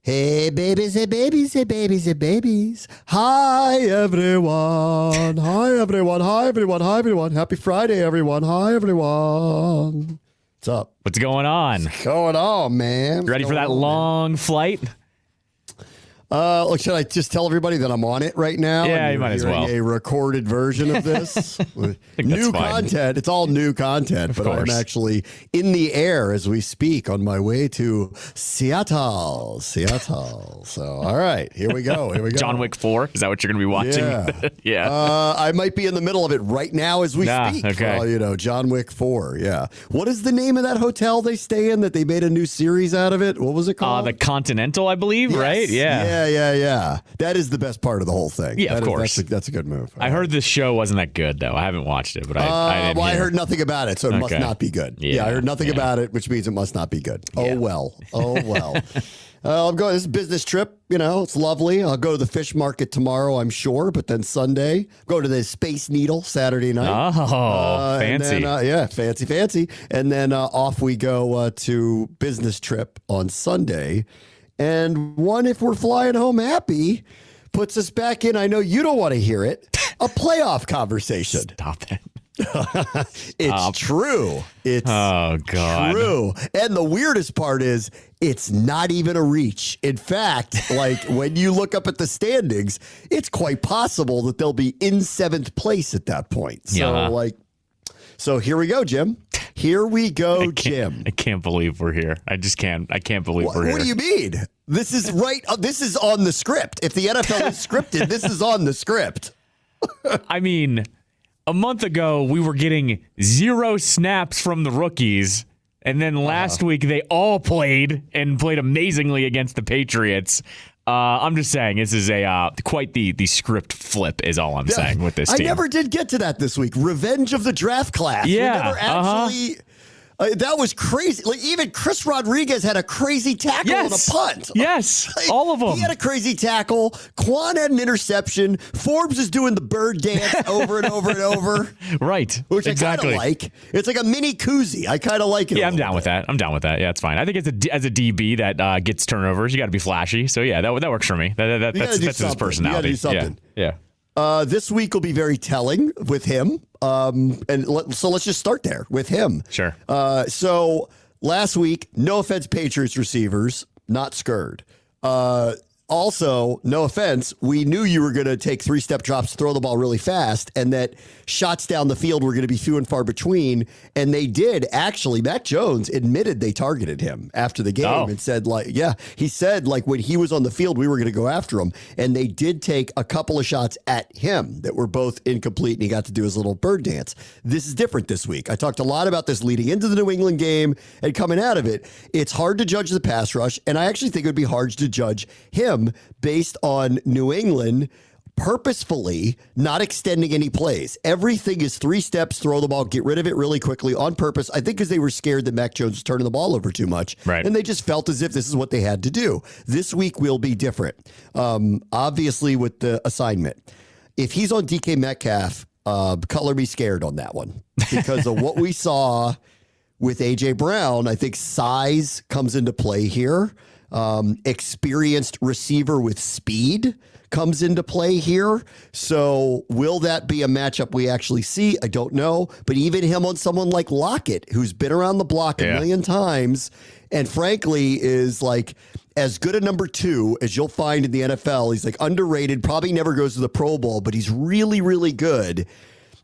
Hey, babies, hey, babies, hey, babies, hey, babies. Hi, everyone. Hi, everyone. Hi, everyone. Hi, everyone. Happy Friday, everyone. Hi, everyone. What's up? What's going on? What's going on, man? You ready for that long flight? Look, should I just tell everybody that I'm on it right now? Yeah, you might as well. A recorded version of this. New content. It's all new content, but I'm actually in the air as we speak on my way to Seattle. So, all right, here we go. Here we go. John Wick 4. Is that what you're going to be watching? Yeah. Yeah. I might be in the middle of it right now as we speak. Okay. John Wick 4. Yeah. What is the name of that hotel they stay in that they made a new series out of it? What was it called? The Continental, I believe, yes. right? Yeah. That is the best part of the whole thing. Yeah, of course. That's a good move. I heard this show wasn't that good, though. I haven't watched it, but I I heard nothing about it, so it must not be good. Yeah, I heard nothing about it, which means it must not be good. Yeah. Oh, well. I'm going. This is a business trip. It's lovely. I'll go to the fish market tomorrow, I'm sure. But then Sunday, go to the Space Needle Saturday night. Oh, fancy. Then, fancy. And then off we go to business trip on Sunday. And if we're flying home happy, puts us back in, I know you don't want to hear it, a playoff conversation. Stop it. It's true. It's true. And the weirdest part is it's not even a reach. In fact, when you look up at the standings, it's quite possible that they'll be in 7th place at that point. So here we go, Jim. Here we go, Jim. I can't believe we're here. I just can't. I can't believe we're here. What do you mean? This is right. This is on the script. If the NFL is scripted, this is on the script. I mean, a month ago, we were getting 0 snaps from the rookies. And then last week, they all played amazingly against the Patriots. I'm just saying this is quite the script flip is all I'm saying with this team. I never did get to that this week. Revenge of the draft class. Yeah. We never actually... that was crazy. Even Chris Rodriguez had a crazy tackle on a punt. Yes, all of them. He had a crazy tackle. Quan had an interception. Forbes is doing the bird dance over and over and over. Right. Which exactly. I kind of like. It's like a mini koozie. I kind of like it. Yeah, I'm down with that. Yeah, it's fine. I think as a DB that gets turnovers, you got to be flashy. So yeah, that works for me. That's his personality. You gotta do something. Yeah. This week will be very telling with him. So let's just start there with him. Sure. So last week, no offense, Patriots receivers, not scared. Also, no offense, we knew you were going to take 3-step drops, throw the ball really fast, and that shots down the field were going to be few and far between. And they did. Actually, Mac Jones admitted they targeted him after the game and said, he said, when he was on the field, we were going to go after him. And they did take a couple of shots at him that were both incomplete, and he got to do his little bird dance. This is different this week. I talked a lot about this leading into the New England game and coming out of it. It's hard to judge the pass rush, and I actually think it would be hard to judge him based on New England purposefully not extending any plays. Everything is 3 steps, throw the ball, get rid of it really quickly on purpose. I think because they were scared that Mac Jones was turning the ball over too much. Right. And they just felt as if this is what they had to do. This week will be different. Obviously with the assignment. If he's on DK Metcalf, color me scared on that one because of what we saw with A.J. Brown. I think size comes into play here. Experienced receiver with speed comes into play here. So will that be a matchup we actually see? I don't know. But even him on someone like Lockett, who's been around the block a million times and frankly is as good a number 2 as you'll find in the NFL. He's underrated, probably never goes to the Pro Bowl, but he's really, really good.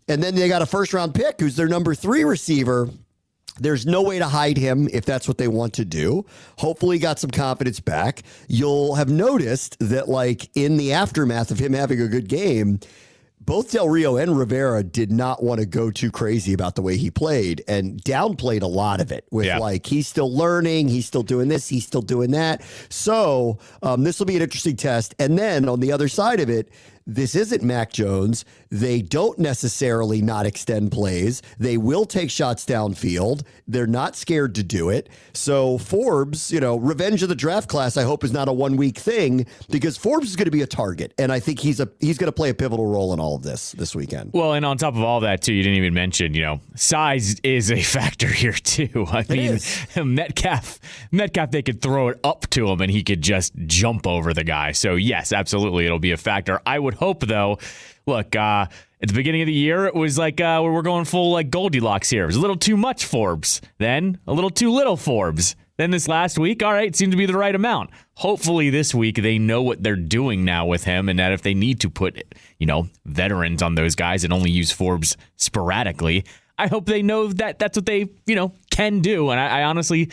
And then they got a 1st-round pick who's their number 3 receiver. There's no way to hide him if that's what they want to do. Hopefully got some confidence back. You'll have noticed that in the aftermath of him having a good game, both Del Rio and Rivera did not want to go too crazy about the way he played and downplayed a lot of it with he's still learning, he's still doing this, he's still doing that. So this will be an interesting test. And then on the other side of it, this isn't Mac Jones. They don't necessarily not extend plays. They will take shots downfield. They're not scared to do it. So Forbes, revenge of the draft class, I hope is not a 1 week thing, because Forbes is going to be a target. And I think he's going to play a pivotal role in all of this weekend. Well, and on top of all that, too, you didn't even mention, size is a factor here, too. I mean, Metcalf, they could throw it up to him and he could just jump over the guy. So, yes, absolutely, it'll be a factor. I would hope, though, look, at the beginning of the year, it was like we're going full like Goldilocks here. It was a little too much Forbes, then a little too little Forbes. Then this last week, all right, it seemed to be the right amount. Hopefully this week they know what they're doing now with him, and that if they need to put, veterans on those guys and only use Forbes sporadically, I hope they know that that's what they, can do. And I honestly,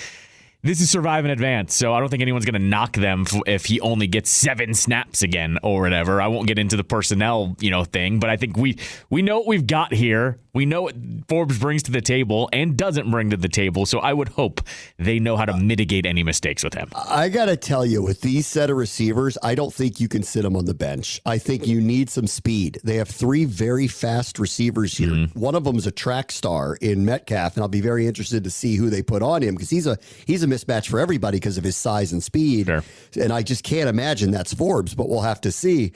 this is survive in advance, so I don't think anyone's going to knock them if he only gets 7 snaps again or whatever. I won't get into the personnel, thing, but I think we know what we've got here. We know what Forbes brings to the table and doesn't bring to the table, so I would hope they know how to mitigate any mistakes with him. I got to tell you, with these set of receivers, I don't think you can sit them on the bench. I think you need some speed. They have 3 very fast receivers here. Mm-hmm. One of them is a track star in Metcalf, and I'll be very interested to see who they put on him, because he's a mismatch for everybody because of his size and speed. Sure. And I just can't imagine that's Forbes, but we'll have to see.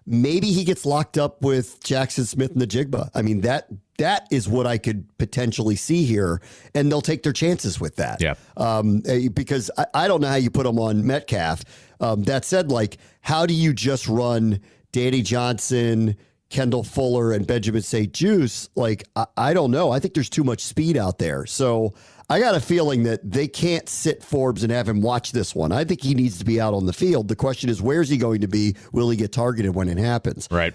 Maybe he gets locked up with Jackson Smith and the Jigba. I mean, that is what I could potentially see here, and they'll take their chances with that. Yeah. Because I don't know how you put them on Metcalf. That said, how do you just run Danny Johnson, Kendall Fuller, and Benjamin St. Juice? I don't know. I think there's too much speed out there. So I got a feeling that they can't sit Forbes and have him watch this one. I think he needs to be out on the field. The question is, where's he going to be? Will he get targeted when it happens? Right.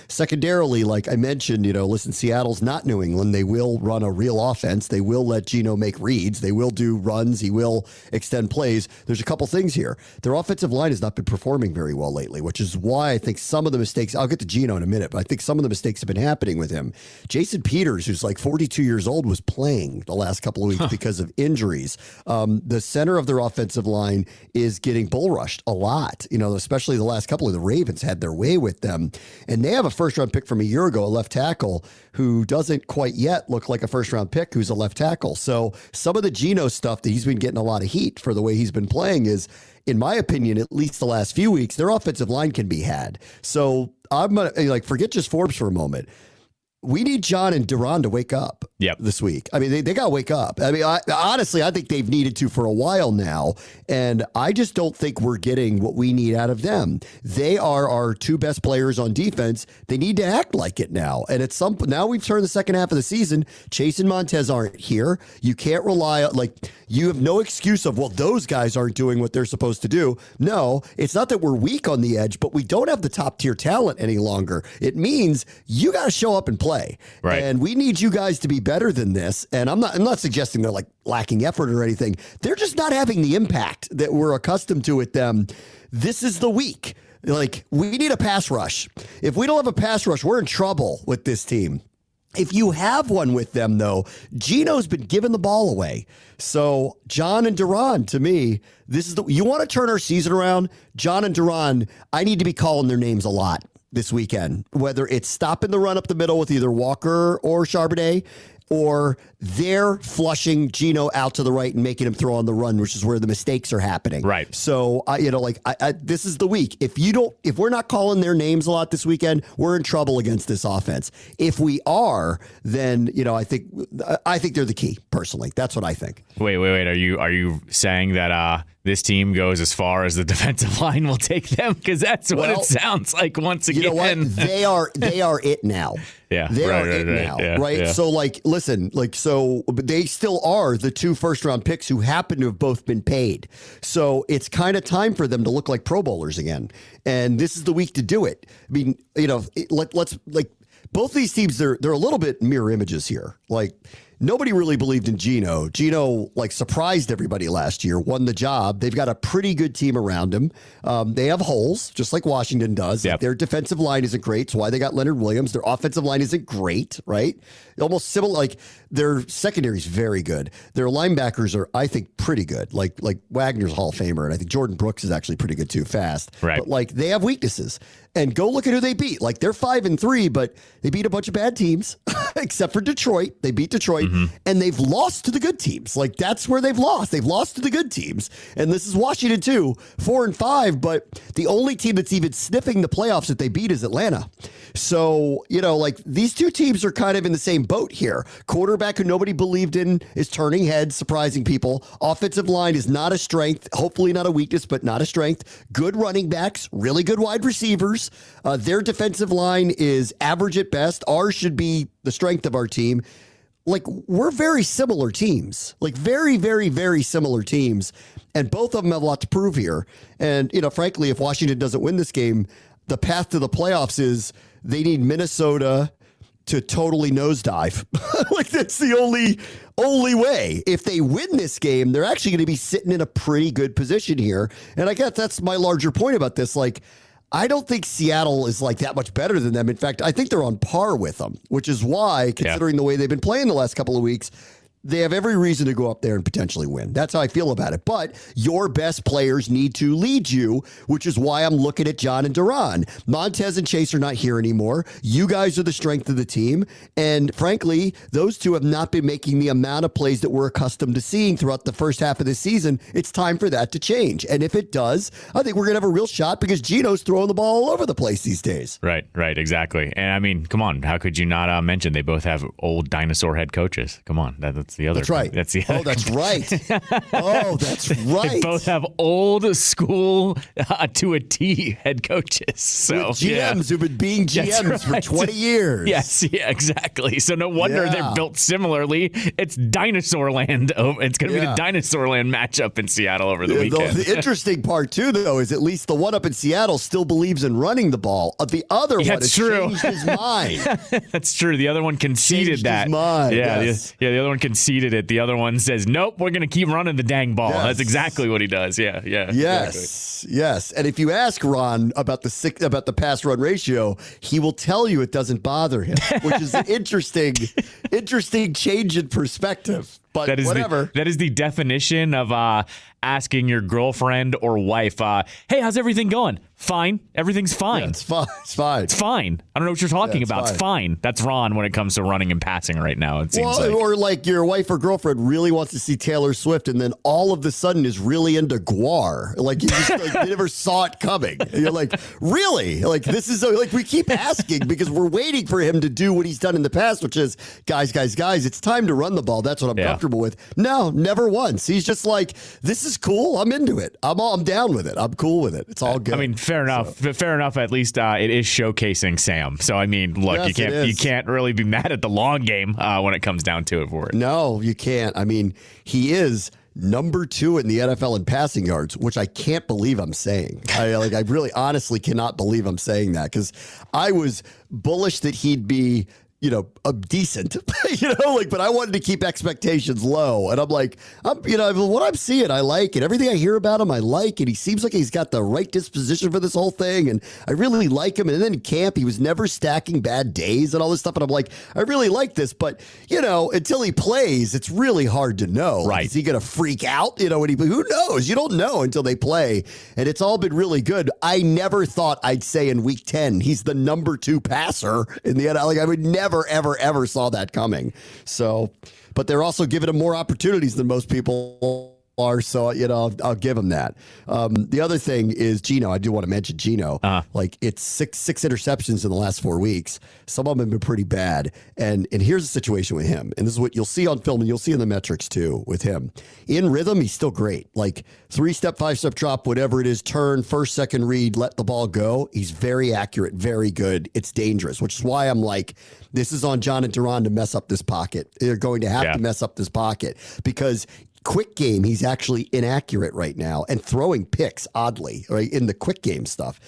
Secondarily, like I mentioned, listen, Seattle's not New England. They will run a real offense. They will let Geno make reads. They will do runs. He will extend plays. There's a couple things here. Their offensive line has not been performing very well lately, which is why I think some of the mistakes, I'll get to Geno in a minute, but I think some of the mistakes have been happening with him. Jason Peters, who's 42 years old, was playing the last couple of weeks because of injuries. The center of their offensive line is getting bull rushed a lot, especially the last couple of the Ravens had their way with them. And they have a first-round pick from a year ago, a left tackle, who doesn't quite yet look like a first-round pick who's a left tackle. So some of the Geno stuff that he's been getting a lot of heat for the way he's been playing is, in my opinion, at least the last few weeks, their offensive line can be had. So I'm going to forget just Forbes for a moment. We need John and Duran to wake up this week. I mean, they got to wake up. I mean, honestly, I think they've needed to for a while now, and I just don't think we're getting what we need out of them. They are our 2 best players on defense. They need to act like it now. And now we've turned the second half of the season. Chase and Montez aren't here. You can't rely on, you have no excuse of, well, those guys aren't doing what they're supposed to do. No, it's not that we're weak on the edge, but we don't have the top tier talent any longer. It means you got to show up and play. Right. And we need you guys to be better than this. And I'm not suggesting they're lacking effort or anything. They're just not having the impact that we're accustomed to with them. This is the week. We need a pass rush. If we don't have a pass rush, we're in trouble with this team. If you have one with them, though, Geno's been giving the ball away. So John and Duran, to me, you want to turn our season around? John and Duran, I need to be calling their names a lot this weekend, whether it's stopping the run up the middle with either Walker or Charbonnet, or they're flushing Geno out to the right and making him throw on the run, which is where the mistakes are happening. Right. So, this is the week. If we're not calling their names a lot this weekend, we're in trouble against this offense. If we are, then, I think they're the key, personally. That's what I think. Wait. Are you saying that this team goes as far as the defensive line will take them? Because that's what it sounds like once again. You know what? They are it now. Yeah. They are it now. Yeah, right. Yeah. So listen, but they still are the 2 first-round picks who happen to have both been paid. So it's kind of time for them to look like Pro Bowlers again. And this is the week to do it. I mean, let's both these teams, they're a little bit mirror images here. nobody really believed in Geno. Geno like surprised everybody last year, won the job. They've got a pretty good team around him. They have holes, just like Washington does. Yep. Like their defensive line isn't great. It's why they got Leonard Williams. Their offensive line isn't great, right? Almost similar. Like their secondary is very good. Their linebackers are, I think, pretty good. Like Wagner's Hall of Famer, and I think Jordan Brooks is actually pretty good too, fast. Right. But like they have weaknesses. And go look at who they beat. Like they're 5-3, but they beat a bunch of bad teams, except for Detroit. They beat Detroit, and they've lost to the good teams. Like that's where they've lost. They've lost to the good teams. And this is Washington too, 4-5. But the only team that's even sniffing the playoffs that they beat is Atlanta. So, like these two teams are kind of in the same boat here. Quarterback who nobody believed in is turning heads, surprising people. Offensive line is not a strength, hopefully not a weakness, but not a strength. Good running backs, really good wide receivers. Their defensive line is average at best. Ours should be the strength of our team. Like, we're very similar teams, like very, very, very similar teams. And both of them have a lot to prove here. And, frankly, if Washington doesn't win this game, the path to the playoffs is they need Minnesota to totally nosedive. Like, that's the only way. If they win this game, they're actually going to be sitting in a pretty good position here. And I guess that's my larger point about this. Like, I don't think Seattle is like that much better than them. In fact, I think they're on par with them, which is why, considering the way they've been playing the last couple of weeks, they have every reason to go up there and potentially win. That's how I feel about it. But your best players need to lead you, which is why I'm looking at John and Duran. Montez and Chase are not here anymore. You guys are the strength of the team. And frankly, those two have not been making the amount of plays that we're accustomed to seeing throughout the first half of the season. It's time for that to change. And if it does, I think we're going to have a real shot because Geno's throwing the ball all over the place these days. Right, exactly. And I mean, come on, how could you not mention they both have old dinosaur head coaches? Come on, that's the other. That's right. That's the other. Oh, that's right. Oh, that's right. They both have old school to a T head coaches. So with GMs who've been being GMs for 20 years. Yes, yeah, exactly. So no wonder they're built similarly. It's dinosaur land. It's going to be the dinosaur land matchup in Seattle over the weekend. The interesting part too, though, is at least the one up in Seattle still believes in running the ball. The other one has changed his mind. That's true. The other one conceded that. His mind. Yeah, yes. the other one conceded it. The other one says, nope, we're going to keep running the dang ball. That's exactly what he does. Yeah. Yes, exactly. Yes. And if you ask Ron about the pass run ratio, he will tell you it doesn't bother him, which is an interesting change in perspective. But whatever. That is the definition of asking your girlfriend or wife, hey, how's everything going? Fine. Everything's fine. Yeah, it's fine. It's fine. It's fine. I don't know what you're talking about. It's fine. That's Ron when it comes to running and passing right now, it seems like. Or like your wife or girlfriend really wants to see Taylor Swift and then all of a sudden is really into Guar. Like you just they never saw it coming. And you're like, really? Like this is like we keep asking because we're waiting for him to do what he's done in the past, which is guys, it's time to run the ball. That's what I'm comfortable with. No, never once. He's just like, this is cool. I'm into it. I'm down with it. I'm cool with it. It's all good. I mean, fair enough. Fair enough. At least it is showcasing Sam. So I mean, look, you can't really be mad at the long game when it comes down to it for it. No, you can't. I mean, he is number 2 in the NFL in passing yards, which I can't believe I'm saying. I really honestly cannot believe I'm saying that because I was bullish that he'd be a decent, but I wanted to keep expectations low. And I'm like, what I'm seeing, I like, and everything I hear about him, I like, and he seems like he's got the right disposition for this whole thing. And I really like him. And then in camp, he was never stacking bad days and all this stuff. And I'm like, I really like this, but until he plays, it's really hard to know. Right. Is he going to freak out? Who knows? You don't know until they play. And it's all been really good. I never thought I'd say in week 10, he's the number 2 passer in the NFL. Like I would never, ever saw that coming. So, but they're also giving him more opportunities than most people are. So, I'll give him that. The other thing is Geno. I do want to mention Geno. Like it's six interceptions in the last 4 weeks. Some of them have been pretty bad. And here's the situation with him. And this is what you'll see on film and you'll see in the metrics too with him. In rhythm, he's still great. Like 3-step, 5-step drop, whatever it is, turn, first, second read, let the ball go. He's very accurate, very good. It's dangerous, which is why I'm like, this is on John and Duran to mess up this pocket. They're going to have to mess up this pocket because quick game, he's actually inaccurate right now and throwing picks, oddly, right, in the quick game stuff.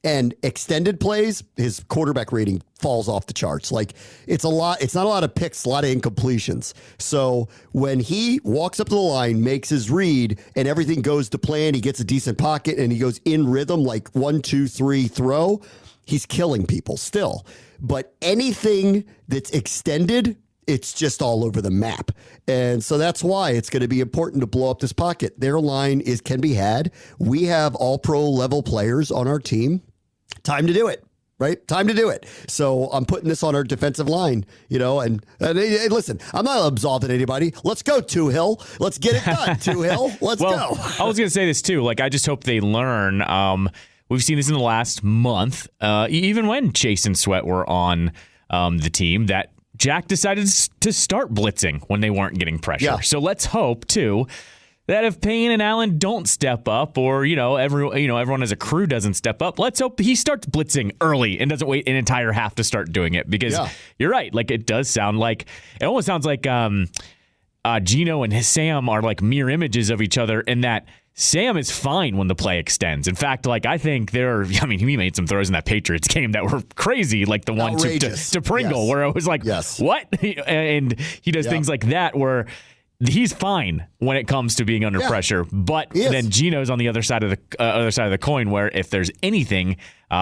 And extended plays, his quarterback rating falls off the charts. Like, it's not a lot of picks, a lot of incompletions. So when he walks up to the line, makes his read, and everything goes to plan, he gets a decent pocket and he goes in rhythm, like 1, 2, 3, throw, he's killing people still. But anything that's extended, it's just all over the map. And so that's why it's going to be important to blow up this pocket. Their line can be had. We have all pro level players on our team. Time to do it, right? Time to do it. So I'm putting this on our defensive line, and hey, listen, I'm not absolving anybody. Let's go, Hill. Let's get it done, Hill. Let's go. I was going to say this too. Like, I just hope they learn. We've seen this in the last month, even when Chase and Sweat were on the team, that Jack decided to start blitzing when they weren't getting pressure. Yeah. So let's hope too that if Payne and Allen don't step up, or everyone as a crew doesn't step up, let's hope he starts blitzing early and doesn't wait an entire half to start doing it. Because you're right, like it almost sounds like Gino and Sam are like mirror images of each other, in that Sam is fine when the play extends. In fact, like, I think he made some throws in that Patriots game that were crazy, like the one to Pringle, where I was like, what? And he does things like that where he's fine when it comes to being under pressure. But then Gino's on the other side of the coin, where if there's anything,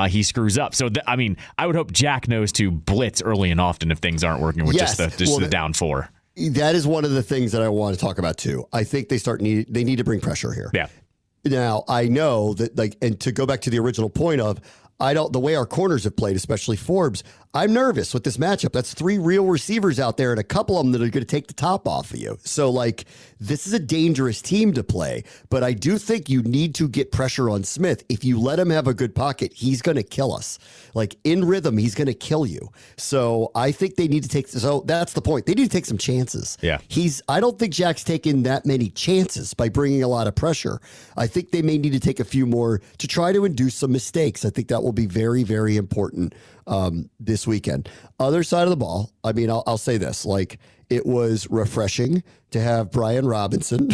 he screws up. So I would hope Jack knows to blitz early and often if things aren't working with just the down 4. That is one of the things that I want to talk about too. I think they need to bring pressure here. Yeah. Now I know that, and to go back to the original point of, the way our corners have played, especially Forbes, I'm nervous with this matchup. That's 3 real receivers out there and a couple of them that are going to take the top off of you. So, like, this is a dangerous team to play, but I do think you need to get pressure on Smith. If you let him have a good pocket, he's going to kill us. Like, in rhythm, he's going to kill you. So I think they need to that's the point. They need to take some chances. Yeah. I don't think Jack's taken that many chances by bringing a lot of pressure. I think they may need to take a few more to try to induce some mistakes. I think that will be very, very important this weekend. Other side of the ball, I'll say this, like, it was refreshing to have Brian Robinson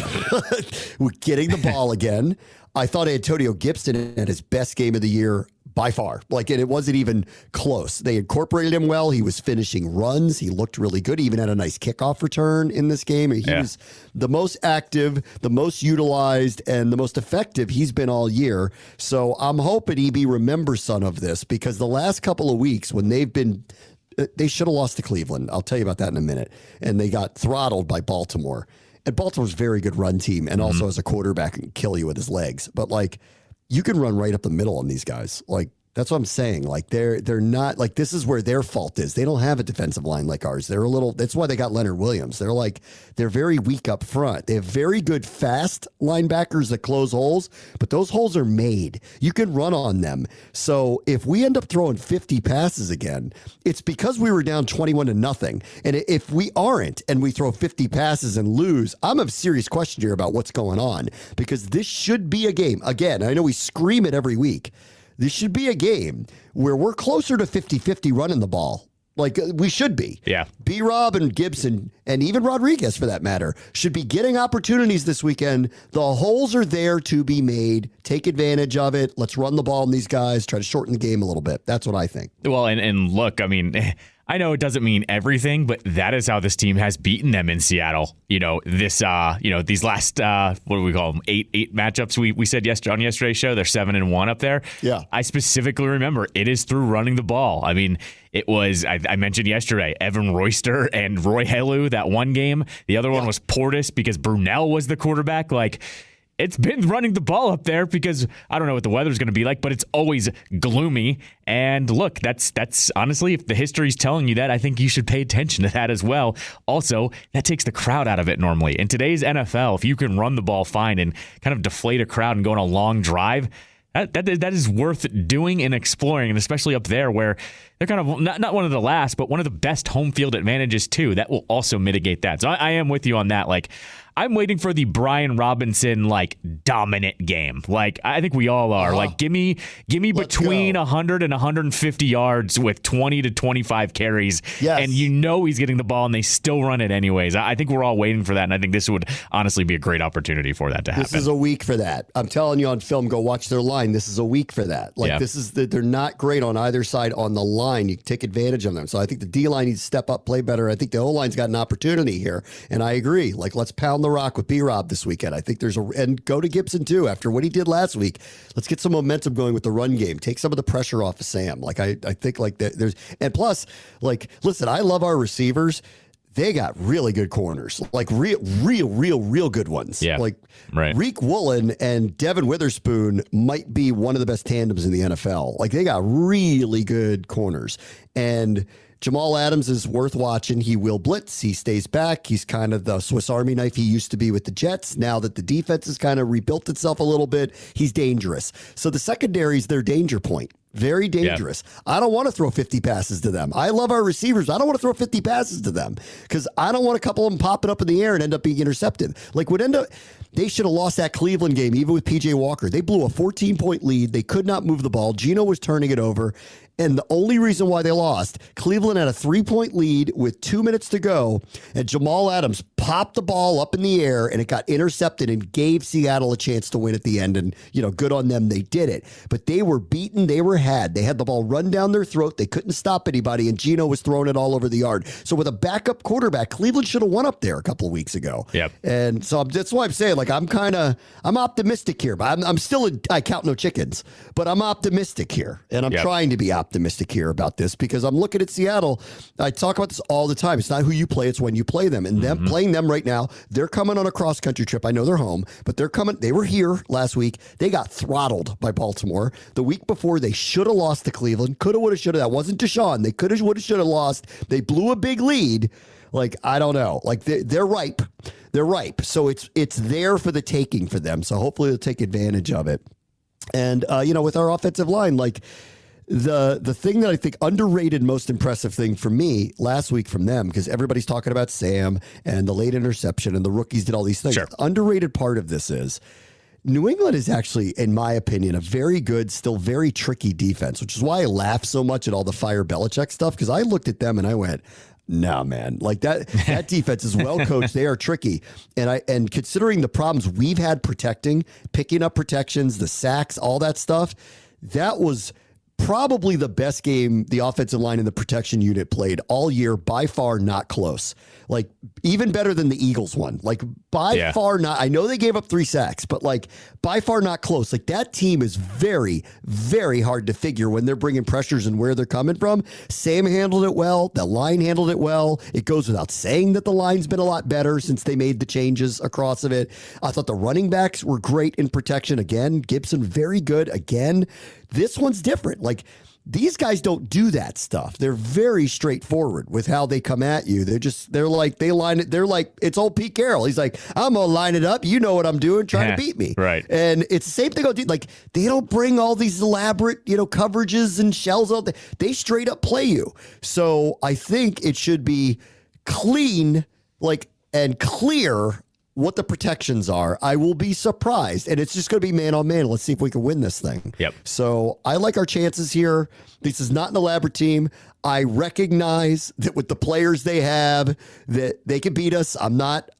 getting the ball again. I thought Antonio Gibson had his best game of the year by far. Like, and it wasn't even close. They incorporated him well. He was finishing runs. He looked really good. He even had a nice kickoff return in this game. He was the most active, the most utilized, and the most effective he's been all year. So I'm hoping EB remembers some of this, because the last couple of weeks when they should have lost to Cleveland. I'll tell you about that in a minute. And they got throttled by Baltimore. And Baltimore's a very good run team, and also as a quarterback can kill you with his legs. But, like, you can run right up the middle on these guys. Like, that's what I'm saying. Like, they're not, like, this is where their fault is. They don't have a defensive line like ours. That's why they got Leonard Williams. They're very weak up front. They have very good fast linebackers that close holes, but those holes are made. You can run on them. So if we end up throwing 50 passes again, it's because we were down 21-0. And if we aren't, and we throw 50 passes and lose, I'm a serious question here about what's going on, because this should be a game. Again, I know we scream it every week. This should be a game where we're closer to 50-50 running the ball. Like, we should be. Yeah. B-Rob and Gibson, and even Rodriguez for that matter, should be getting opportunities this weekend. The holes are there to be made. Take advantage of it. Let's run the ball on these guys. Try to shorten the game a little bit. That's what I think. Well, and look, I know it doesn't mean everything, but that is how this team has beaten them in Seattle. These last, what do we call them? Eight matchups we said on yesterday's show. They're 7-1 up there. Yeah. I specifically remember it is through running the ball. It was, I mentioned yesterday, Evan Royster and Roy Helu, that one game. The other one was Portis because Brunell was the quarterback. Like, it's been running the ball up there because I don't know what the weather's going to be like, but it's always gloomy. And look, that's honestly, if the history's telling you that, I think you should pay attention to that as well. Also, that takes the crowd out of it normally. In today's NFL, if you can run the ball fine and kind of deflate a crowd and go on a long drive, that is worth doing and exploring, and especially up there where they're kind of not one of the last, but one of the best home field advantages too. That will also mitigate that. So I am with you on that. Like, I'm waiting for the Brian Robinson like dominant game. Like I think we all are. Like give me between 100 and 150 yards with 20 to 25 carries. Yes. And he's getting the ball and they still run it anyways. I think we're all waiting for that, and I think this would honestly be a great opportunity for that to happen. This is a week for that. I'm telling you on film, go watch their line. This is a week for that. Like they're not great on either side on the line. You take advantage of them. So I think the D-line needs to step up, play better. I think the O-line's got an opportunity here. And I agree. Like, let's pound the rock with B-Rob this weekend. I think and go to Gibson too after what he did last week. Let's get some momentum going with the run game. Take some of the pressure off of Sam. Like, I think like and plus, like, listen, I love our receivers. They got really good corners, like real good ones. Yeah, like right. Reek Woolen and Devin Witherspoon might be one of the best tandems in the NFL. Like they got really good corners. And Jamal Adams is worth watching. He will blitz. He stays back. He's kind of the Swiss Army knife he used to be with the Jets. Now that the defense has kind of rebuilt itself a little bit, he's dangerous. So the secondary is their danger point. Very dangerous. Yep. I don't want to throw 50 passes to them. I love our receivers. I don't want to throw 50 passes to them because I don't want a couple of them popping up in the air and end up being intercepted. Like they should have lost that Cleveland game, even with PJ Walker. They blew a 14-point lead. They could not move the ball. Geno was turning it over. And the only reason why they lost, Cleveland had a 3-point lead with 2 minutes to go, and Jamal Adams popped the ball up in the air, and it got intercepted and gave Seattle a chance to win at the end. And, good on them. They did it. But they were beaten. They had the ball run down their throat. They couldn't stop anybody, and Geno was throwing it all over the yard. So with a backup quarterback, Cleveland should have won up there a couple of weeks ago. Yep. And so that's why I'm saying, like, I'm optimistic here, but I'm still, I count no chickens, but I'm optimistic here, and I'm trying to be optimistic here about this because I'm looking at Seattle. I talk about this all the time. It's not who you play, it's when you play them. And them playing them right now, they're coming on a cross-country trip. I know they're home, but they're coming. They were here last week. They got throttled by Baltimore. The week before, they should have lost to Cleveland. Coulda, woulda, shoulda. That wasn't Deshaun. They coulda, woulda, shoulda lost. They blew a big lead. Like, I don't know. Like, they're ripe. They're ripe. So it's there for the taking for them. So hopefully they'll take advantage of it. And, with our offensive line, like, the thing that I think underrated, most impressive thing for me last week from them, because everybody's talking about Sam and the late interception and the rookies did all these things. Sure. The underrated part of this is New England is actually, in my opinion, a very good, still very tricky defense, which is why I laugh so much at all the fire Belichick stuff, because I looked at them and I went, no, man, like that defense is well coached. They are tricky. And considering the problems we've had picking up protections, the sacks, all that stuff, that was probably the best game the offensive line and the protection unit played all year, by far not close. Like, even better than the Eagles one. Like, by far not. I know they gave up 3 sacks, but, like, by far not close. Like, that team is very, very hard to figure when they're bringing pressures and where they're coming from. Sam handled it well. The line handled it well. It goes without saying that the line's been a lot better since they made the changes across of it. I thought the running backs were great in protection. Again, Gibson, very good. Again, this one's different. Like, these guys don't do that stuff. They're very straightforward with how they come at you. They're like, it's old Pete Carroll. He's like, I'm going to line it up. You know what I'm doing, trying to beat me. Right. And it's the same thing. Like, they don't bring all these elaborate, coverages and shells out there. They straight up play you. So I think it should be clean, and clear what the protections are. I will be surprised. And it's just going to be man on man. Let's see if we can win this thing. Yep. So I like our chances here. This is not an elaborate team. I recognize that with the players they have, that they can beat us. I'm not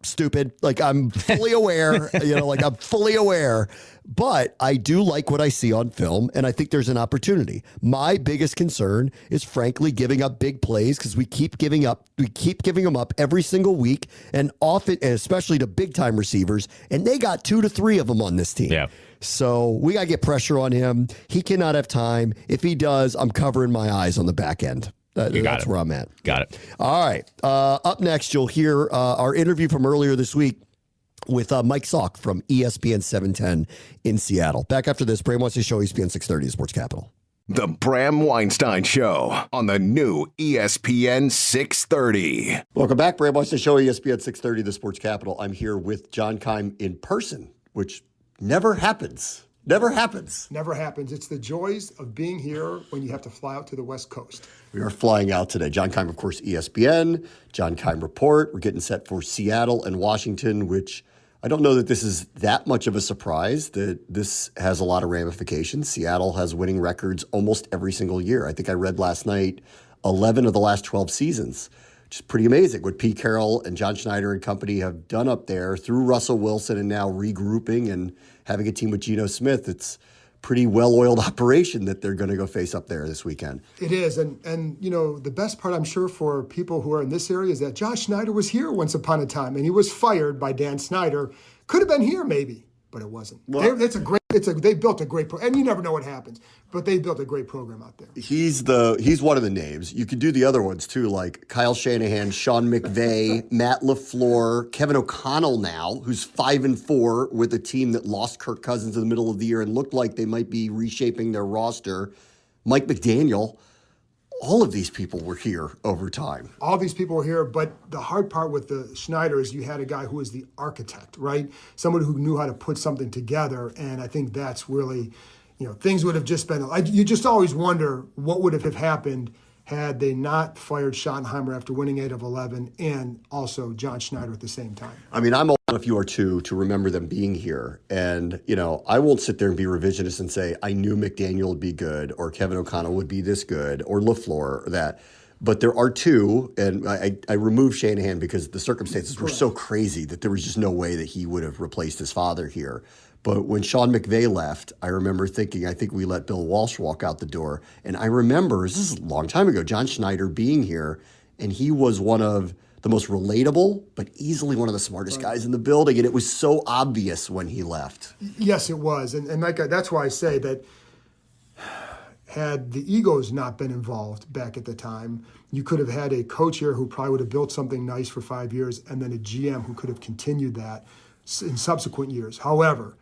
stupid. Like, I'm fully aware, I'm fully aware. But I do like what I see on film, and I think there's an opportunity. My biggest concern is, frankly, giving up big plays, because we keep giving them up every single week, and often, and especially to big time receivers, and they got 2 to 3 of them on this team. Yeah. So we got to get pressure on him. He cannot have time. If he does, I'm covering my eyes on the back end. That's where I'm at. Got it. All right. Up next, you'll hear our interview from earlier this week with Mike Salk from ESPN 710 in Seattle. Back after this, Bram Weinstein Show, ESPN 630, Sports Capital. The Bram Weinstein Show on the new ESPN 630. Welcome back, Bram Weinstein Show, ESPN 630, the Sports Capital. I'm here with John Keim in person, which never happens. Never happens. Never happens. It's the joys of being here when you have to fly out to the West Coast. We are flying out today. John Keim, of course, ESPN, John Keim Report. We're getting set for Seattle and Washington, which I don't know that this is that much of a surprise, that this has a lot of ramifications. Seattle has winning records almost every single year. I think I read last night 11 of the last 12 seasons, which is pretty amazing. What Pete Carroll and John Schneider and company have done up there through Russell Wilson and now regrouping and having a team with Geno Smith, it's pretty well-oiled operation that they're going to go face up there this weekend. It is. And you know, the best part, I'm sure, for people who are in this area is that Josh Schneider was here once upon a time, and he was fired by Dan Snyder. Could have been here, maybe, but it wasn't. Well, They built a great program, and you never know what happens, but they built a great program out there. He's one of the names. You could do the other ones too, like Kyle Shanahan, Sean McVay, Matt LaFleur, Kevin O'Connell now, who's 5-4 with a team that lost Kirk Cousins in the middle of the year and looked like they might be reshaping their roster. Mike McDaniel. All of these people were here over time. All these people were here, but the hard part with the Schneider is you had a guy who was the architect, right? Someone who knew how to put something together, and I think that's really, things would have just been, you just always wonder what would have happened had they not fired Schottenheimer after winning 8 of 11 and also John Schneider at the same time. I mean, I'm old enough, you are too, to remember them being here. And, I won't sit there and be revisionist and say, I knew McDaniel would be good or Kevin O'Connell would be this good or LaFleur or that. But there are two, and I removed Shanahan because the circumstances were so crazy that there was just no way that he would have replaced his father here. But when Sean McVay left, I remember thinking, I think we let Bill Walsh walk out the door. And I remember, this is a long time ago, John Schneider being here, and he was one of the most relatable, but easily one of the smartest guys in the building. And it was so obvious when he left. Yes, it was. And that's why I say that had the egos not been involved back at the time, you could have had a coach here who probably would have built something nice for 5 years and then a GM who could have continued that in subsequent years. However,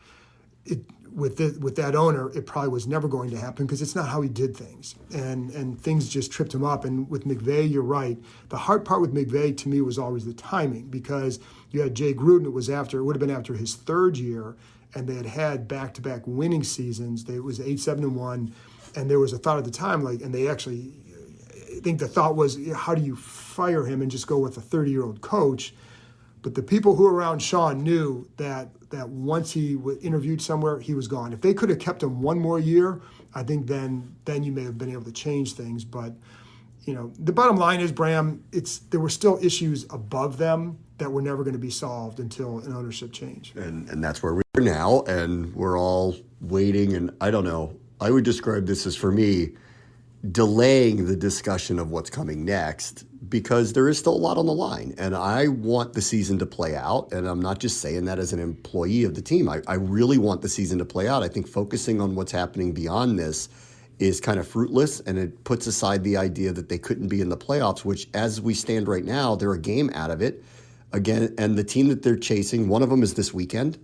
with that owner, it probably was never going to happen because it's not how he did things. And things just tripped him up. And with McVay, you're right. The hard part with McVay to me was always the timing because you had Jay Gruden, it would have been after his third year, and they had back-to-back winning seasons. It was 8-7-1, and there was a thought at the time, I think the thought was, how do you fire him and just go with a 30-year-old coach? But the people who were around Sean knew that once he interviewed somewhere, he was gone. If they could have kept him one more year, I think then you may have been able to change things. But the bottom line is, Bram, there were still issues above them that were never going to be solved until an ownership change. And that's where we are now, and we're all waiting. And I don't know. I would describe this as, for me, delaying the discussion of what's coming next because there is still a lot on the line. And I want the season to play out. And I'm not just saying that as an employee of the team. I really want the season to play out. I think focusing on what's happening beyond this is kind of fruitless, and it puts aside the idea that they couldn't be in the playoffs, which as we stand right now, they're a game out of it. Again, and the team that they're chasing, one of them is this weekend.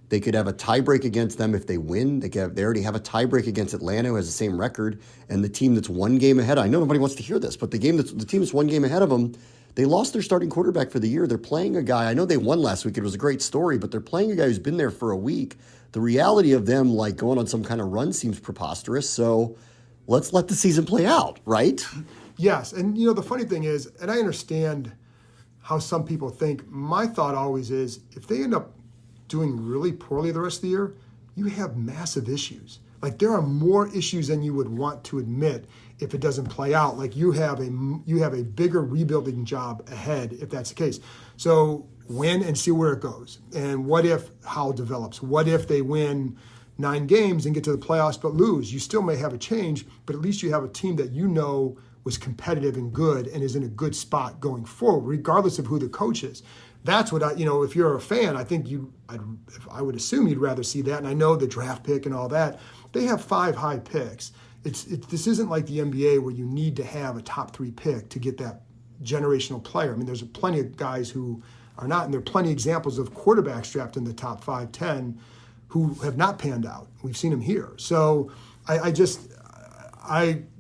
They could have a tiebreak against them if they win. They already have a tiebreak against Atlanta, who has the same record. And the team that's one game ahead, I know nobody wants to hear this, but the team that's one game ahead of them, they lost their starting quarterback for the year. They're playing a guy, I know they won last week. It was a great story, but they're playing a guy who's been there for a week. The reality of them going on some kind of run seems preposterous. So let's let the season play out, right? Yes. And, the funny thing is, and I understand how some people think, my thought always is, if they end up doing really poorly the rest of the year, you have massive issues. There are more issues than you would want to admit if it doesn't play out. You have a bigger rebuilding job ahead if that's the case. So win and see where it goes. And what if Howell develops? What if they win 9 games and get to the playoffs but lose? You still may have a change, but at least you have a team that was competitive and good and is in a good spot going forward, regardless of who the coach is. That's what if you're a fan, I think I would assume you'd rather see that. And I know the draft pick and all that. They have 5 high picks. This isn't like the NBA where you need to have a top 3 pick to get that generational player. I mean, there's plenty of guys who are not, and there are plenty of examples of quarterbacks drafted in the top 5, 10 who have not panned out. We've seen them here. So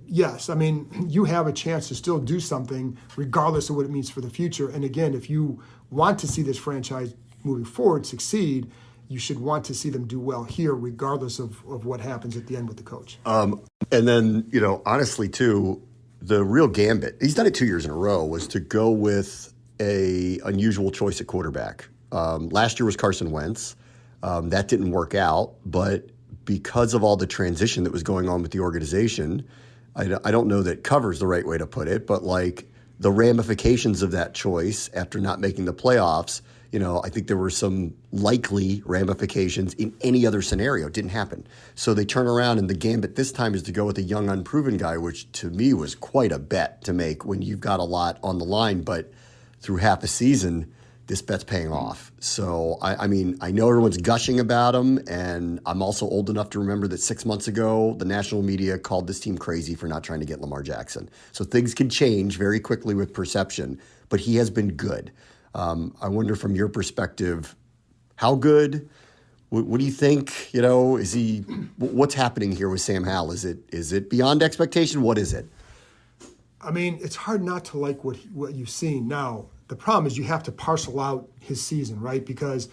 yes, I mean, you have a chance to still do something regardless of what it means for the future. And again, if you want to see this franchise moving forward succeed, you should want to see them do well here, regardless of what happens at the end with the coach. And then, honestly, too, the real gambit, he's done it 2 years in a row, was to go with a unusual choice at quarterback. Last year was Carson Wentz. That didn't work out, but because of all the transition that was going on with the organization, I don't know that cover's the right way to put it, but like the ramifications of that choice after not making the playoffs, I think there were some likely ramifications in any other scenario. It didn't happen. So they turn around, and the gambit this time is to go with a young, unproven guy, which to me was quite a bet to make when you've got a lot on the line. But through half a season, this bet's paying off. So, I mean, I know everyone's gushing about him, and I'm also old enough to remember that 6 months ago, the national media called this team crazy for not trying to get Lamar Jackson. So things can change very quickly with perception, but he has been good. I wonder from your perspective, how good? What do you think? Is he? What's happening here with Sam Howell? Is it beyond expectation? What is it? I mean, it's hard not to like what you've seen. Now, the problem is you have to parcel out his season, right? Because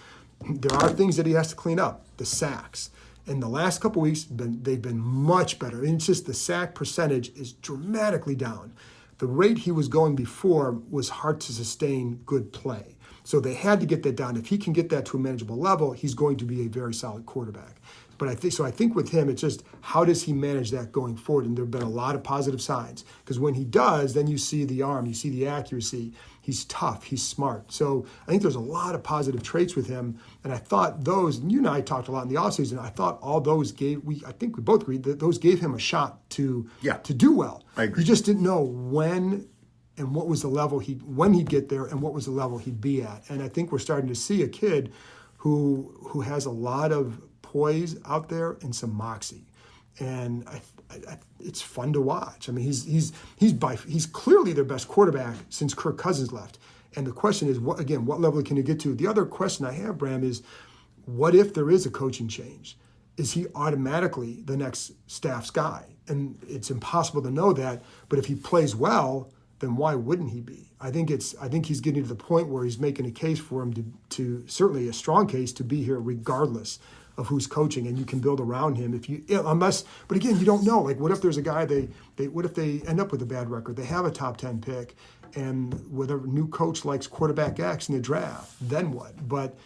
there are things that he has to clean up. The sacks. In the last couple of weeks, they've been much better. It's just the sack percentage is dramatically down. The rate he was going before was hard to sustain good play. So they had to get that down. If he can get that to a manageable level, he's going to be a very solid quarterback. But I think with him, it's just how does he manage that going forward? And there have been a lot of positive signs. Because when he does, then you see the arm, you see the accuracy. He's tough, he's smart. So I think there's a lot of positive traits with him. And I thought those, and you and I talked a lot in the offseason, I thought all those I think we both agreed that those gave him a shot to do well. I agree. You just didn't know when and what was the level when he'd get there and what was the level he'd be at. And I think we're starting to see a kid who has a lot of poise out there and some moxie, and it's fun to watch. I mean, he's clearly their best quarterback since Kirk Cousins left. And the question is, what level can he get to? The other question I have, Bram, is what if there is a coaching change? Is he automatically the next staff's guy? And it's impossible to know that. But if he plays well, then why wouldn't he be? I think he's getting to the point where he's making a case for him to certainly a strong case to be here regardless of who's coaching, and you can build around him but again, you don't know. Like, what if there's a guy what if they end up with a bad record? They have a top 10 pick, and whatever new coach likes quarterback X in the draft, then what? But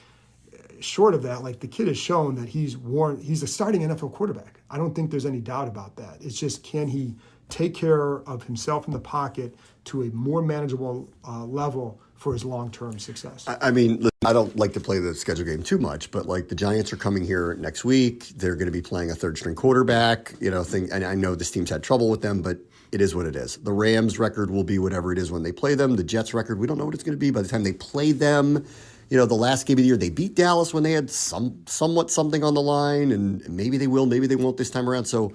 short of that, like, the kid has shown that he's a starting NFL quarterback. I don't think there's any doubt about that. It's just, can he take care of himself in the pocket to a more manageable level for his long-term success? I mean, I don't like to play the schedule game too much, but like the Giants are coming here next week. They're going to be playing a third-string quarterback, and I know this team's had trouble with them, but it is what it is. The Rams' record will be whatever it is when they play them. The Jets' record, we don't know what it's going to be by the time they play them. The last game of the year, they beat Dallas when they had somewhat something on the line, and maybe they will, maybe they won't this time around. So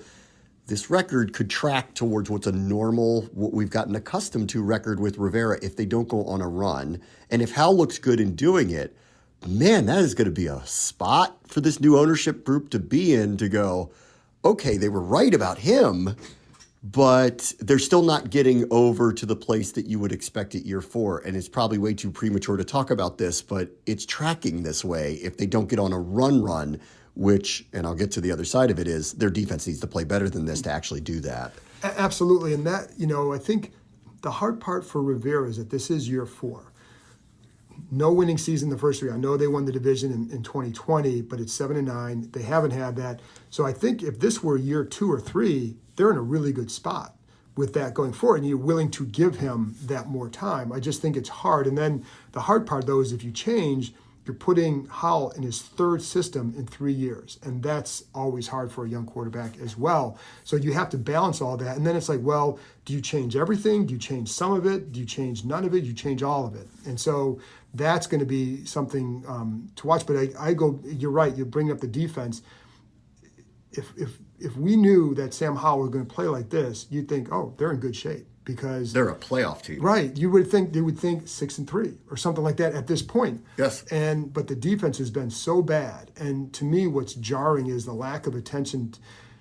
this record could track towards what's a normal, what we've gotten accustomed to record with Rivera if they don't go on a run. And if Hal looks good in doing it, man, that is going to be a spot for this new ownership group to be in, to go, okay, they were right about him, but they're still not getting over to the place that you would expect at year 4. And it's probably way too premature to talk about this, but it's tracking this way if they don't get on a run, which, and I'll get to the other side of it, is their defense needs to play better than this to actually do that. Absolutely. And that, I think the hard part for Rivera is that this is year 4. No winning season the first 3. I know they won the division in 2020, but it's 7-9. They haven't had that. So I think if this were year 2 or 3, they're in a really good spot with that going forward, and you're willing to give him that more time. I just think it's hard. And then the hard part, though, is if you change, you're putting Howell in his 3rd system in 3 years, and that's always hard for a young quarterback as well. So you have to balance all that, and then it's like, well, do you change everything? Do you change some of it? Do you change none of it? Do you change all of it? And so that's going to be something to watch. But you're right. You bring up the defense. If we knew that Sam Howell was going to play like this, you'd think, oh, they're in good shape. Because they're a playoff team, right? You would think they would think 6-3 or something like that at this point. Yes. But the defense has been so bad, and to me, what's jarring is the lack of attention,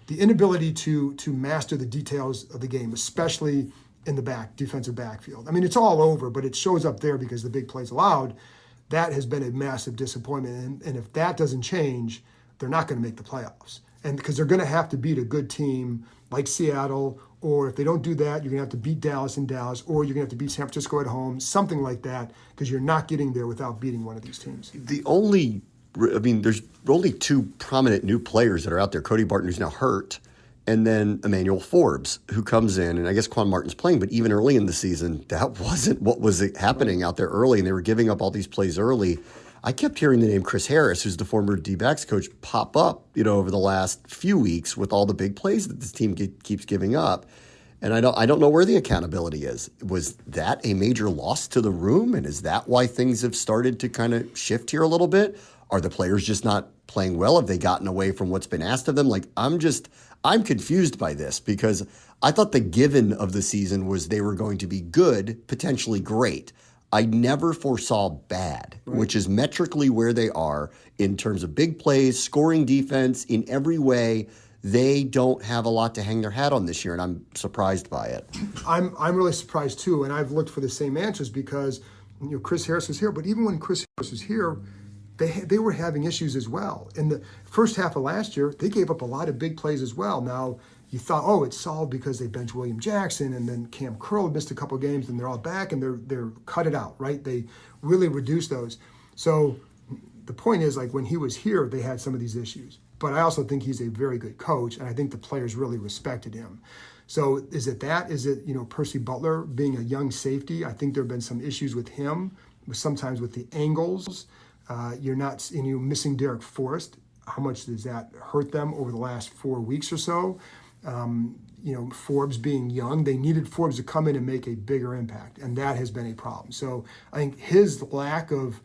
the inability to master the details of the game, especially in the defensive backfield. I mean, it's all over, but it shows up there because the big plays allowed. that has been a massive disappointment. And if that doesn't change, they're not going to make the playoffs. And because they're going to have to beat a good team like Seattle, or if they don't do that, you're going to have to beat Dallas in Dallas, or you're going to have to beat San Francisco at home, something like that, because you're not getting there without beating one of these teams. There's only two prominent new players that are out there. Cody Barton, who's now hurt, and then Emmanuel Forbes, who comes in, and I guess Quan Martin's playing, but even early in the season, that wasn't what was happening out there early, and they were giving up all these plays early. I kept hearing the name Chris Harris, who's the former D-backs coach, pop up, over the last few weeks with all the big plays that this team keeps giving up. And I don't know where the accountability is. Was that a major loss to the room? And is that why things have started to kind of shift here a little bit? Are the players just not playing well? Have they gotten away from what's been asked of them? I'm confused by this because I thought the given of the season was they were going to be good, potentially great. I never foresaw bad, which is metrically where they are in terms of big plays, scoring defense, in every way. They don't have a lot to hang their hat on this year, and I'm surprised by it. I'm really surprised too, and I've looked for the same answers because Chris Harris was here, but even when Chris Harris was here, they were having issues as well. In the first half of last year, they gave up a lot of big plays as well. Now, you thought, it's solved because they benched William Jackson, and then Cam Curl missed a couple of games, and they're all back, and they're cut it out, right? They really reduced those. So the point is, when he was here, they had some of these issues. But I also think he's a very good coach, and I think the players really respected him. So is it that? Is it, Percy Butler being a young safety? I think there have been some issues with him, sometimes with the angles. You're missing Derek Forrest. How much does that hurt them over the last 4 weeks or so? Forbes being young, they needed Forbes to come in and make a bigger impact, and that has been a problem. So I think his lack of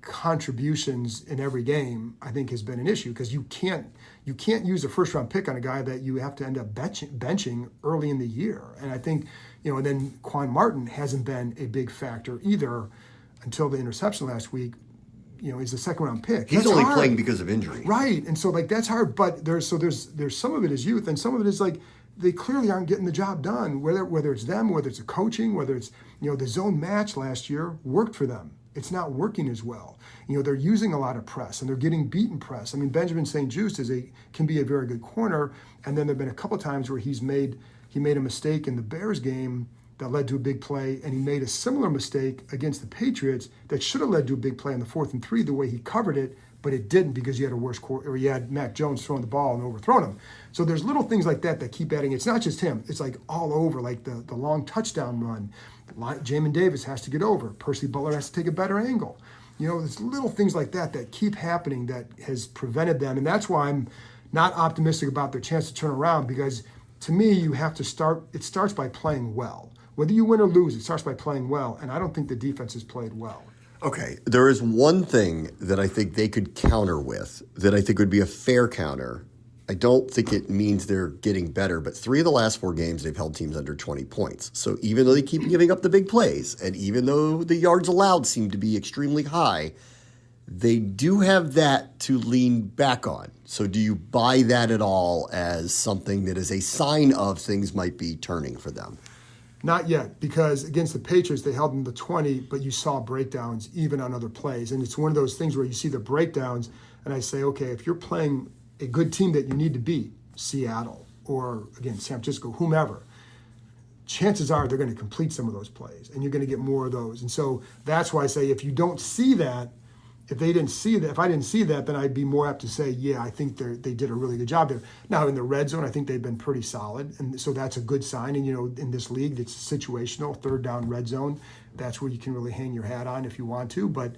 contributions in every game, I think, has been an issue because you can't use a first round pick on a guy that you have to end up benching early in the year. And I think, and then Quan Martin hasn't been a big factor either until the interception last week. He's a second round pick. He's only playing because of injury. Right. And so that's hard, but there's some of it is youth and some of it is they clearly aren't getting the job done, whether it's them, whether it's the coaching, whether it's, the zone match last year worked for them. It's not working as well. They're using a lot of press and they're getting beaten press. I mean, Benjamin St. Juste can be a very good corner. And then there've been a couple times where he made a mistake in the Bears game that led to a big play, and he made a similar mistake against the Patriots that should have led to a big play on the 4th and 3, the way he covered it, but it didn't because you had Mac Jones throwing the ball and overthrown him. So there's little things like that keep adding. It's not just him. It's all over, the long touchdown run. Jamin Davis has to get over. Percy Butler has to take a better angle. There's little things like that keep happening that has prevented them, and that's why I'm not optimistic about their chance to turn around because, to me, you have to start. It starts by playing well. Whether you win or lose, it starts by playing well, and I don't think the defense has played well. Okay, there is one thing that I think they could counter with that I think would be a fair counter. I don't think it means they're getting better, but 3 of the last 4 games, they've held teams under 20 points. So even though they keep giving up the big plays, and even though the yards allowed seem to be extremely high, they do have that to lean back on. So do you buy that at all as something that is a sign of things might be turning for them? Not yet, because against the Patriots, they held them to 20, but you saw breakdowns even on other plays. And it's one of those things where you see the breakdowns, and I say, okay, if you're playing a good team that you need to beat, Seattle, or again, San Francisco, whomever, chances are they're going to complete some of those plays, and you're going to get more of those. And so that's why I say if you don't see that, if I didn't see that, then I'd be more apt to say, yeah, I think they did a really good job there. Now, in the red zone, I think they've been pretty solid, and so that's a good sign. And, in this league, it's situational, 3rd down red zone. That's where you can really hang your hat on if you want to. But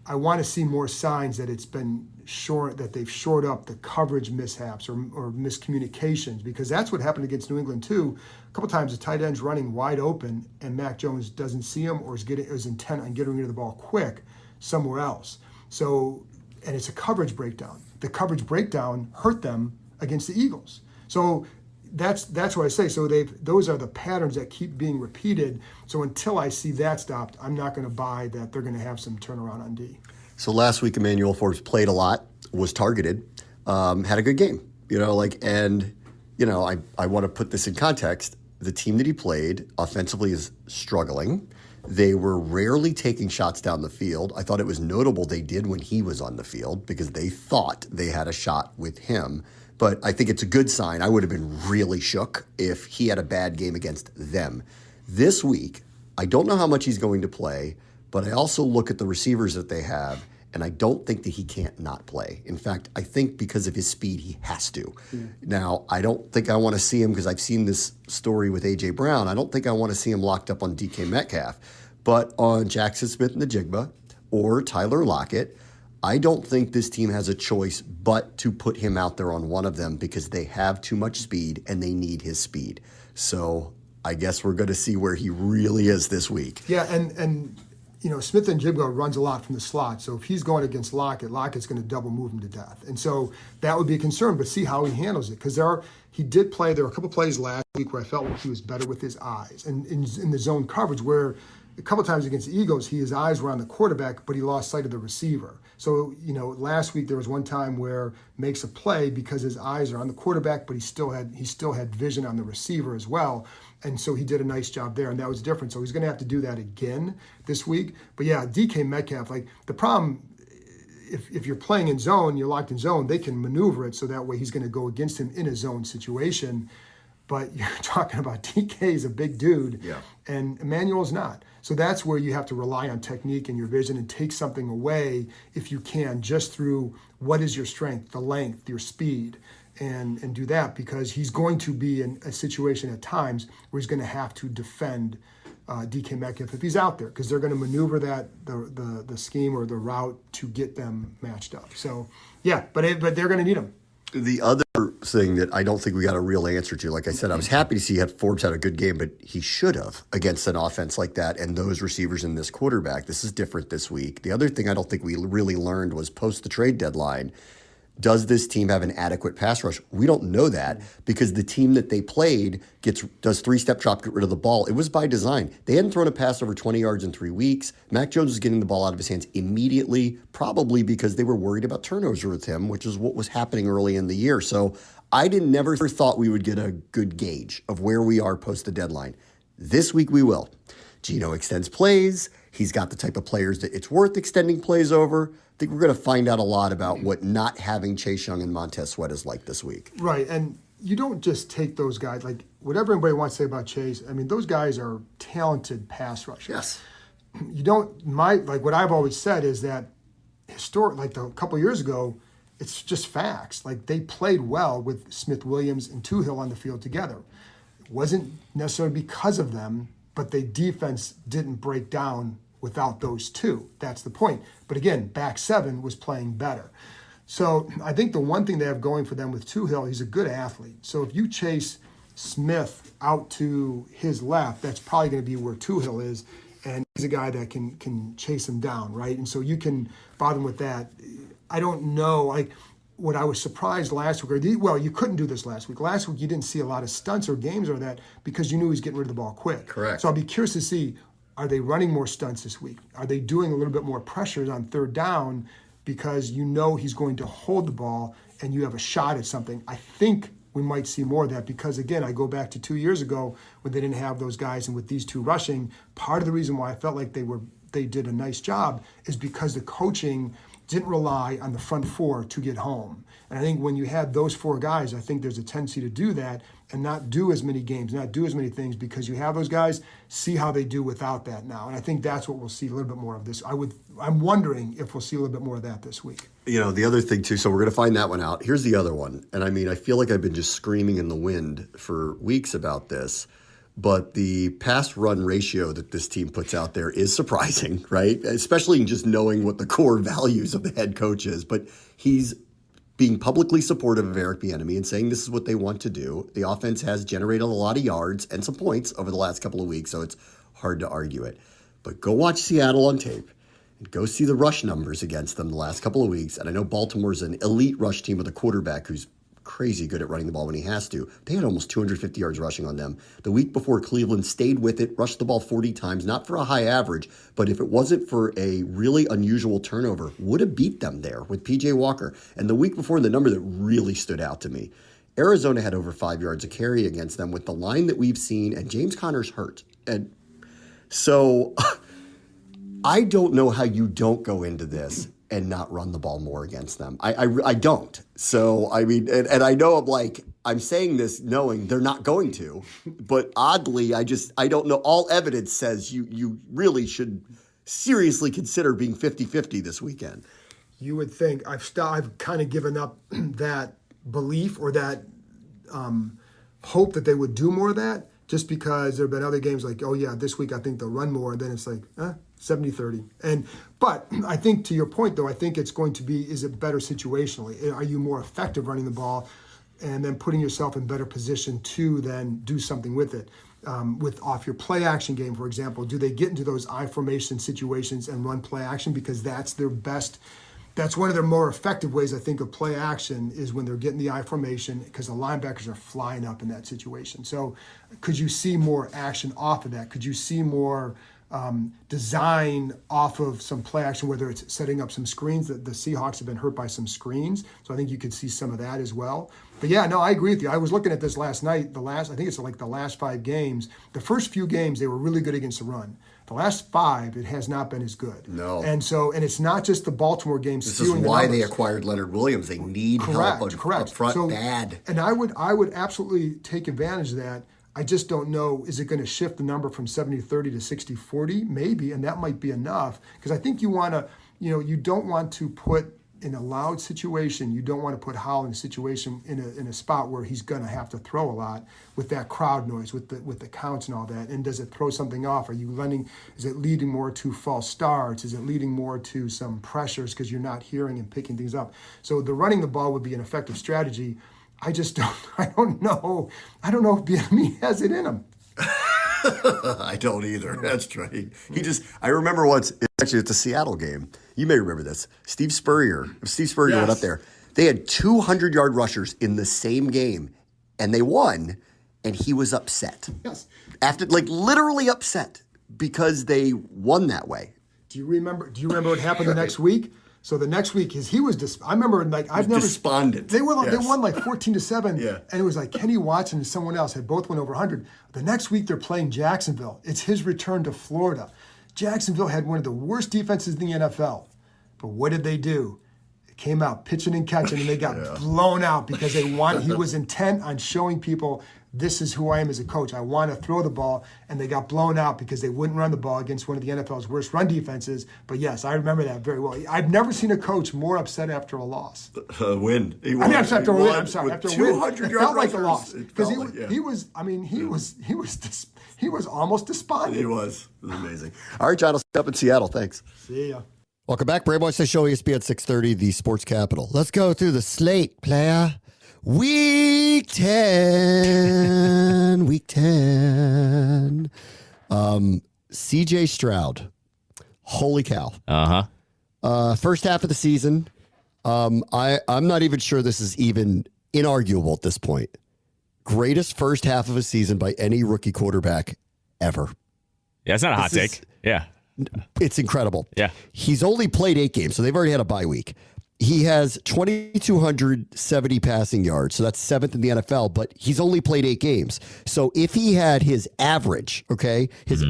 I want to see more signs that it's been that they've shored up the coverage mishaps or miscommunications, because that's what happened against New England too. A couple times the tight end's running wide open and Mac Jones doesn't see him or is intent on getting rid of the ball quick somewhere else. So, and it's a coverage breakdown. The coverage breakdown hurt them against the Eagles. So that's what I say. So those are the patterns that keep being repeated. So until I see that stopped, I'm not going to buy that they're going to have some turnaround on D. So last week, Emmanuel Forbes played a lot, was targeted, had a good game. I want to put this in context. The team that he played offensively is struggling. They were rarely taking shots down the field. I thought it was notable they did when he was on the field because they thought they had a shot with him. But I think it's a good sign. I would have been really shook if he had a bad game against them. This week, I don't know how much he's going to play, but I also look at the receivers that they have, and I don't think that he can't not play. In fact, I think because of his speed, he has to. Now, I don't think I want to see him because I've seen this story with A.J. Brown. I don't think I want to see him locked up on DK Metcalf. But on Jackson Smith and the Jigba or Tyler Lockett, I don't think this team has a choice but to put him out there on one of them because they have too much speed and they need his speed. So I guess we're going to see where he really is this week. Yeah, and Smith and Jigba runs a lot from the slot. So if he's going against Lockett, Lockett's going to double move him to death. And so that would be a concern, but see how he handles it. Because there were a couple plays last week where I felt like he was better with his eyes. And in the zone coverage where a couple times against the Eagles, his eyes were on the quarterback, but he lost sight of the receiver. So, last week there was one time where makes a play because his eyes are on the quarterback, but he still had vision on the receiver as well. And so he did a nice job there, and that was different. So he's going to have to do that again this week. But yeah, DK Metcalf, the problem, if you're playing in zone, you're locked in zone, they can maneuver it so that way he's going to go against him in a zone situation. But you're talking about DK is a big dude, and Emmanuel's not. So that's where you have to rely on technique and your vision and take something away if you can, just through what is your strength, the length, your speed, and do that, because he's going to be in a situation at times where he's going to have to defend DK Metcalf if he's out there, because they're going to maneuver the scheme or the route to get them matched up. So yeah, but they're going to need him. The other thing that I don't think we got a real answer to, like I said, I was happy to see Forbes had a good game, but he should have against an offense like that and those receivers and this quarterback. This is different this week. The other thing I don't think we really learned was post the trade deadline, does this team have an adequate pass rush? We don't know that because the team that they played does three-step drop, get rid of the ball. It was by design. They hadn't thrown a pass over 20 yards in 3 weeks. Mac Jones was getting the ball out of his hands immediately, probably because they were worried about turnovers with him, which is what was happening early in the year. So I never thought we would get a good gauge of where we are post the deadline. This week we will. Geno extends plays. He's got the type of players that it's worth extending plays over. I think we're going to find out a lot about what not having Chase Young and Montez Sweat is like this week. Right, and you don't just take those guys, like whatever anybody wants to say about Chase, I mean, those guys are talented pass rushers. Yes. You don't, what I've always said is that a couple years ago, it's just facts. Like, they played well with Smith Williams and Tuhill on the field together. It wasn't necessarily because of them, but the defense didn't break down without those two. That's the point. But again, back seven was playing better. So I think the one thing they have going for them with Tuhill, he's a good athlete. So if you chase Smith out to his left, that's probably going to be where Tuhill is, and he's a guy that can chase him down, right? And so you can bother him with that. I don't know, what I was surprised last week, you couldn't do this last week. Last week you didn't see a lot of stunts or games or that because you knew he was getting rid of the ball quick. Correct. So I'll be curious to see, are they running more stunts this week? Are they doing a little bit more pressures on third down because you know he's going to hold the ball and you have a shot at something? I think we might see more of that because, again, I go back to 2 years ago when they didn't have those guys, and with these two rushing, part of the reason why I felt like they did a nice job is because the coaching didn't rely on the front four to get home. And I think when you had those four guys, I think there's a tendency to do that and not do as many games, not do as many things, because you have those guys, see how they do without that now. And I think that's what we'll see a little bit more of this. I'm wondering if we'll see a little bit more of that this week. The other thing too, so we're going to find that one out. Here's the other one. And I feel like I've been just screaming in the wind for weeks about this. But the pass-run ratio that this team puts out there is surprising, right? Especially in just knowing what the core values of the head coach is. But he's being publicly supportive of Eric Bieniemy and saying this is what they want to do. The offense has generated a lot of yards and some points over the last couple of weeks, so it's hard to argue it. But go watch Seattle on tape and go see the rush numbers against them the last couple of weeks. And I know Baltimore's an elite rush team with a quarterback who's crazy good at running the ball when he has to. They had almost 250 yards rushing on them. The week before, Cleveland stayed with it, rushed the ball 40 times, not for a high average, but if it wasn't for a really unusual turnover, would have beat them there with P.J. Walker. And the week before, the number that really stood out to me, Arizona had over 5 yards a carry against them with the line that we've seen, and James Conner's hurt. And so I don't know how you don't go into this and not run the ball more against them. I don't. So, I mean, and I know I'm saying this knowing they're not going to, but oddly, I don't know. All evidence says you really should seriously consider being 50-50 this weekend. You would think I've kind of given up that belief or that hope that they would do more of that, just because there have been other games like, oh yeah, this week I think they'll run more, and then it's like 70-30. But I think, to your point though, I think it's going to be, is it better situationally? Are you more effective running the ball and then putting yourself in better position to then do something with it? With off your play action game, for example, do they get into those I formation situations and run play action because that's their best? That's one of their more effective ways, I think, of play action is when they're getting the I formation, because the linebackers are flying up in that situation. So could you see more action off of that? Could you see more design off of some play action, whether it's setting up some screens? That the Seahawks have been hurt by some screens, so I think you could see some of that as well. But yeah, no, I agree with you. I was looking at this last night. I think it's like the last 5 games. The first few games, they were really good against the run. The last 5, it has not been as good. No. And it's not just the Baltimore game. This is why they acquired Leonard Williams. They need help up front bad. And I would absolutely take advantage of that. I just don't know, is it going to shift the number from 70-30 to 60-40? Maybe, and that might be enough. Because I think you want to, you don't want to put in a loud situation, you don't want to put Howell in a situation in a spot where he's going to have to throw a lot with that crowd noise, with the counts and all that. And does it throw something off? Is it leading more to false starts? Is it leading more to some pressures because you're not hearing and picking things up? So the running the ball would be an effective strategy. I don't know if Bieniemy has it in him. I don't either. That's right. I remember once, actually it's a Seattle game. You may remember this. Steve Spurrier Yes. went up there. They had 200-yard rushers in the same game, and they won, and he was upset. Yes. After, literally upset because they won that way. Do you remember what happened the next week? So the next week I remember I've never despondent. They won 14-7, Yeah. and it was like Kenny Watson and someone else had both went over 100. The next week they're playing Jacksonville. It's his return to Florida. Jacksonville had one of the worst defenses in the NFL, but what did they do? They came out pitching and catching, and they got blown out because he was intent on showing people, this is who I am as a coach. I want to throw the ball, and they got blown out because they wouldn't run the ball against one of the NFL's worst run defenses. But yes, I remember that very well. I've never seen a coach more upset after a loss. Win. After a win. I'm sorry. After a win, it felt like a loss because he was almost despondent. He was. It was amazing. All right, John, I'll see you up in Seattle. Thanks. See ya. Welcome back. Bram Weinstein Show, ESPN 630, the sports capital. Let's go through the slate, player. Week 10. Week 10. CJ Stroud. Holy cow. First half of the season. I'm not even sure this is even inarguable at this point. Greatest first half of a season by any rookie quarterback ever. Yeah, it's not a hot take. Yeah. It's incredible. Yeah. He's only played 8 games, so they've already had a bye week. He has 2,270 passing yards, so that's 7th in the NFL, but he's only played 8 games. So if he had his average,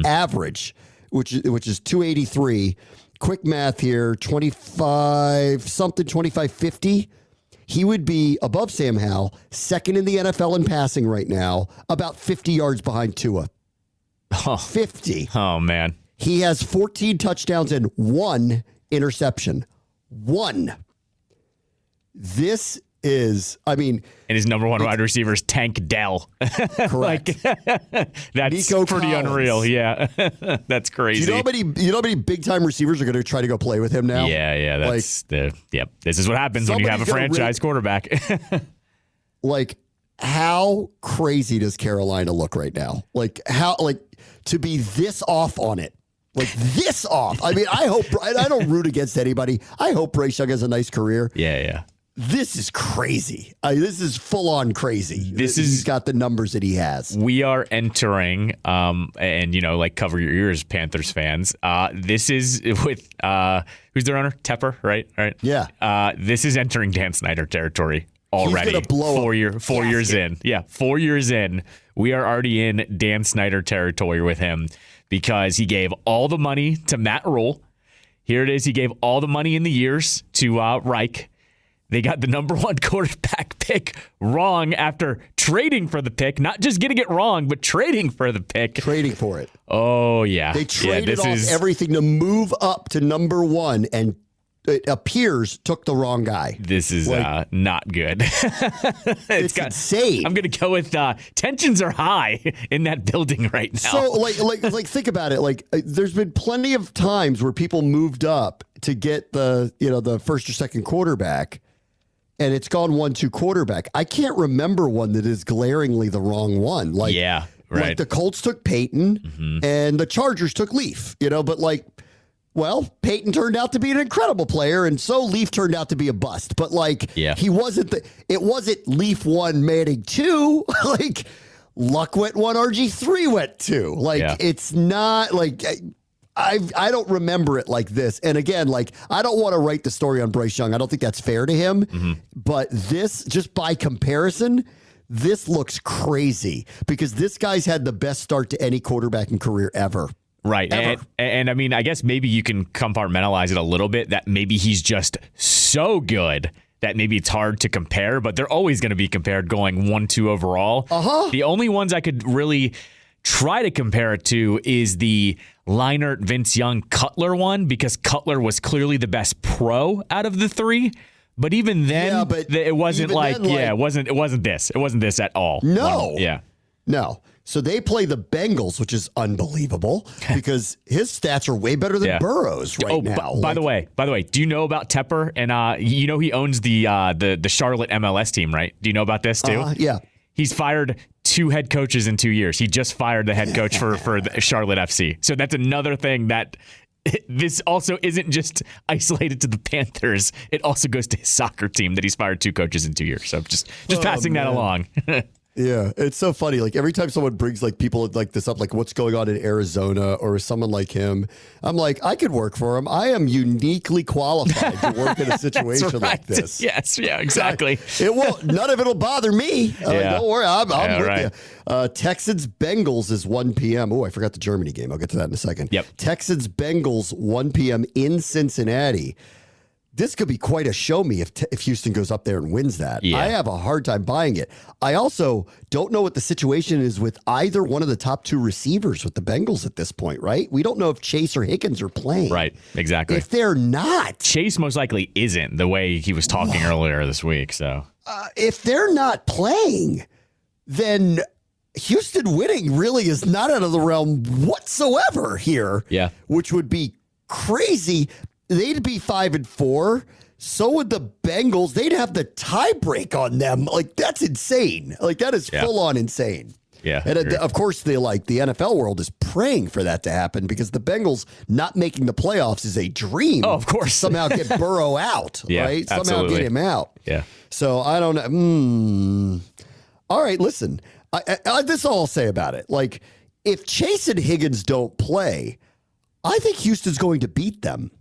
average, which is 283, quick math here, 2550, he would be above Sam Howell, 2nd in the NFL in passing right now, about 50 yards behind Tua. 50. Oh, man. He has 14 touchdowns and 1 interception. 1. This is, and his number 1 wide receiver is Tank Dell. Correct. That's Nico pretty Collins. Unreal. Yeah. That's crazy. Do you know how many big time receivers are going to try to go play with him now? Yeah. That's This is what happens when you have a franchise quarterback. How crazy does Carolina look right now? To be this off on it. This off. I don't root against anybody. I hope Bryce Young has a nice career. Yeah. This is crazy. This is full on crazy. He's got the numbers that he has. We are entering, and cover your ears, Panthers fans. This is with who's their owner? Tepper, right? Yeah. This is entering Dan Snyder territory already. He's gonna blow 4 years in. Yeah, 4 years in. We are already in Dan Snyder territory with him. because he gave all the money to Matt Rule. Here it is. He gave all the money in the years to Reich. They got the number one quarterback pick wrong after trading for the pick. Not just getting it wrong, but trading for the pick. Trading for it. Oh, yeah. They traded off everything to move up to number one, and it appears took the wrong guy. This is not good. It's insane. I'm going to go with tensions are high in that building right now. So, like, think about it. There's been plenty of times where people moved up to get the first or second quarterback, and it's gone 1-2 quarterback. I can't remember one that is glaringly the wrong one. Yeah, right. Like the Colts took Peyton, and the Chargers took Leaf. Well, Peyton turned out to be an incredible player, and so Leaf turned out to be a bust. But he wasn't it wasn't Leaf 1, Manning 2. Luck went 1, RG3 went 2. It's not I don't remember it like this. And again, I don't want to write the story on Bryce Young. I don't think that's fair to him. But this, just by comparison, this looks crazy because this guy's had the best start to any quarterbacking career ever. Right. And I mean, I guess maybe you can compartmentalize it a little bit that maybe he's just so good that maybe it's hard to compare, but they're always going to be compared going 1-2 overall. The only ones I could really try to compare it to is the Leinart, Vince Young, Cutler one, because Cutler was clearly the best pro out of the three. But even then, it wasn't it wasn't this. It wasn't this at all. No. No. So they play the Bengals, which is unbelievable because his stats are way better than Burrow's now. By the way, do you know about Tepper? And he owns the Charlotte MLS team, right? Do you know about this too? Yeah. He's fired 2 head coaches in 2 years. He just fired the head coach for the Charlotte FC. So that's another thing that this also isn't just isolated to the Panthers. It also goes to his soccer team that he's fired 2 coaches in 2 years. So just passing that along. Yeah, it's so funny. Every time someone brings people like this up, what's going on in Arizona or someone like him, I'm like, I could work for him. I am uniquely qualified to work in a situation like this. Yes, yeah, exactly. None of it'll bother me. Don't worry, I'm with you. Texans Bengals is 1 p.m. Oh, I forgot the Germany game. I'll get to that in a second. Yep. Texans Bengals 1 p.m. in Cincinnati. This could be quite a show me if Houston goes up there and wins that. Yeah. I have a hard time buying it. I also don't know what the situation is with either one of the top 2 receivers with the Bengals at this point, right? We don't know if Chase or Higgins are playing. Right, exactly. If they're not. Chase most likely isn't, the way he was talking earlier this week. So if they're not playing, then Houston winning really is not out of the realm whatsoever here. Yeah. Which would be crazy. They'd be 5-4. So would the Bengals. They'd have the tie break on them. That's insane. That is full on insane. Yeah. And of course, the NFL world is praying for that to happen because the Bengals not making the playoffs is a dream. Oh, of course. Somehow get Burrow out, right? Absolutely. Somehow get him out. Yeah. So I don't know. All right, listen. This is all I'll say about it. If Chase and Higgins don't play, I think Houston's going to beat them.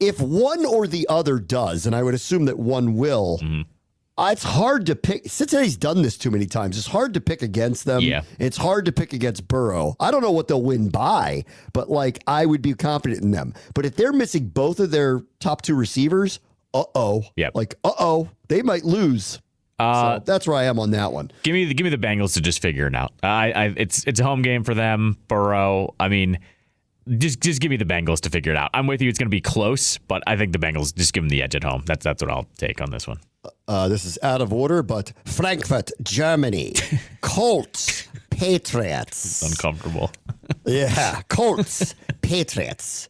If one or the other does, and I would assume that one will, it's hard to pick. Cincinnati's done this too many times. It's hard to pick against them. Yeah. It's hard to pick against Burrow. I don't know what they'll win by, but I would be confident in them. But if they're missing both of their top 2 receivers, Yep. They might lose. So that's where I am on that one. Give me the Bengals to just figure it out. It's a home game for them. Burrow. I mean, just give me the Bengals to figure it out. I'm with you. It's going to be close, but I think the Bengals, just give them the edge at home. That's what I'll take on this one. This is out of order, but Frankfurt, Germany, Colts, Patriots. It's uncomfortable. Yeah, Colts, Patriots.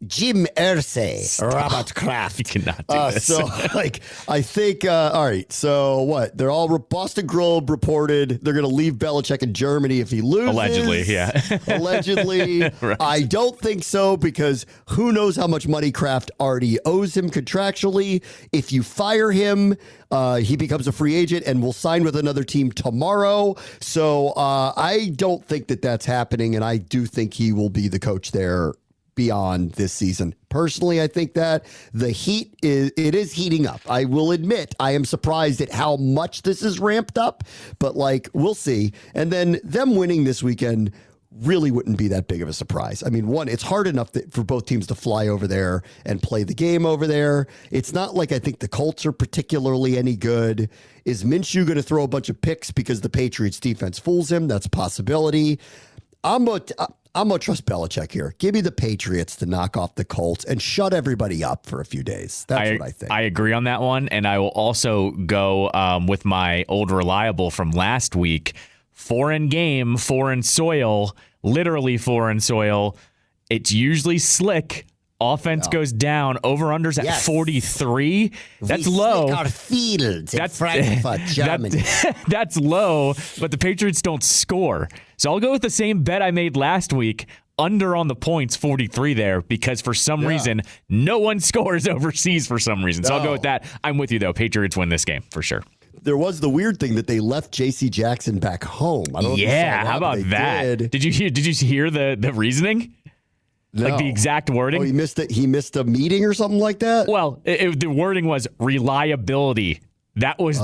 Jim Irsay, Robert Kraft. You cannot do this. So, I think, all right, so what? They're all, Boston Globe reported they're going to leave Belichick in Germany if he loses. Allegedly, yeah. Allegedly. Right. I don't think so because who knows how much money Kraft already owes him contractually. If you fire him, he becomes a free agent and will sign with another team tomorrow. So I don't think that that's happening, and I do think he will be the coach there beyond this season. Personally, I think that the heat is heating up. I will admit I am surprised at how much this is ramped up, but we'll see. And then them winning this weekend really wouldn't be that big of a surprise. I mean, one, it's hard enough for both teams to fly over there and play the game over there. It's not like I think the Colts are particularly any good. Is Minshew going to throw a bunch of picks because the Patriots defense fools him? That's a possibility. I'm going to trust Belichick here. Give me the Patriots to knock off the Colts and shut everybody up for a few days. That's what I think. I agree on that one, and I will also go with my old reliable from last week. Foreign game, foreign soil, literally foreign soil. It's usually slick. Offense goes down. Over-unders at 43. That's low. Our fields in Frankfurt, Germany. That's low, but the Patriots don't score. So I'll go with the same bet I made last week, under on the points, 43 there, because for some reason, no one scores overseas for some reason. So I'll go with that. I'm with you, though. Patriots win this game, for sure. There was the weird thing that they left J.C. Jackson back home. I don't know if you saw that, how about that? Did you hear the reasoning? No. Like the exact wording? Oh, he missed a meeting or something like that? Well, the wording was reliability. That was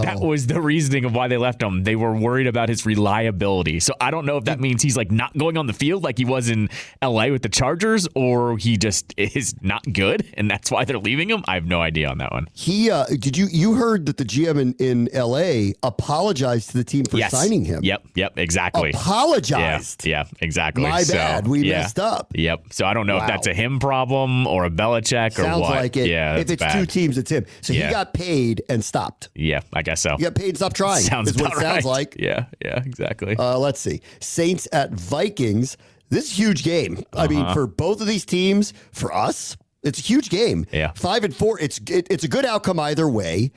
the reasoning of why they left him. They were worried about his reliability. So I don't know if that means he's like not going on the field like he was in LA with the Chargers, or he just is not good and that's why they're leaving him. I have no idea on that one. You heard that the GM in LA apologized to the team for signing him? Yep, exactly. Apologized. Yeah, exactly. My bad. We messed up. Yep. So I don't know if that's a him problem or a Belichick or Sounds what. like it. Yeah, if it's bad. Two teams, it's him. So he got paid and stopped. Yeah, I guess so. You got paid and stopped trying. Sounds is what it sounds like. Yeah, exactly. Let's see. Saints at Vikings. This is a huge game. I mean, for both of these teams, for us, it's a huge game. Yeah. 5-4. It's a good outcome either way.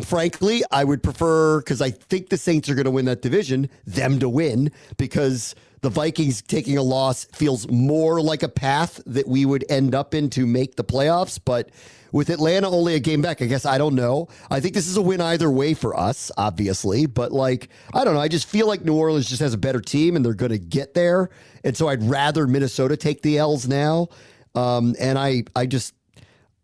Frankly, I would prefer, because I think the Saints are going to win that division, them to win, because the Vikings taking a loss feels more like a path that we would end up in to make the playoffs. But with Atlanta only a game back, I guess I don't know. I think this is a win either way for us, obviously. But like, I don't know. I just feel like New Orleans just has a better team and they're going to get there. And so I'd rather Minnesota take the L's now. And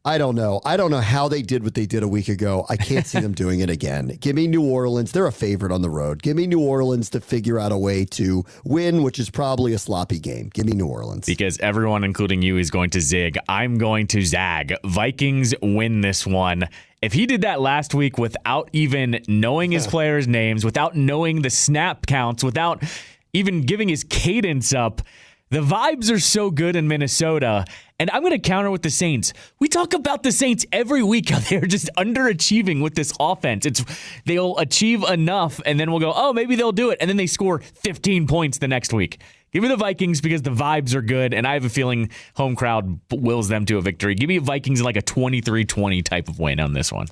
I don't know. I don't know how they did what they did a week ago. I can't see them doing it again. Give me New Orleans. They're a favorite on the road. Give me New Orleans to figure out a way to win, which is probably a sloppy game. Give me New Orleans. Because everyone, including you, is going to zig. I'm going to zag. Vikings win this one. If he did that last week without even knowing his players' names, without knowing the snap counts, without even giving his cadence up, the vibes are so good in Minnesota, and I'm going to counter with the Saints. We talk about the Saints every week how they're just underachieving with this offense. They'll achieve enough, and then we'll go, oh, maybe they'll do it, and then they score 15 points the next week. Give me the Vikings because the vibes are good, and I have a feeling home crowd wills them to a victory. Give me Vikings in like a 23-20 type of win on this one.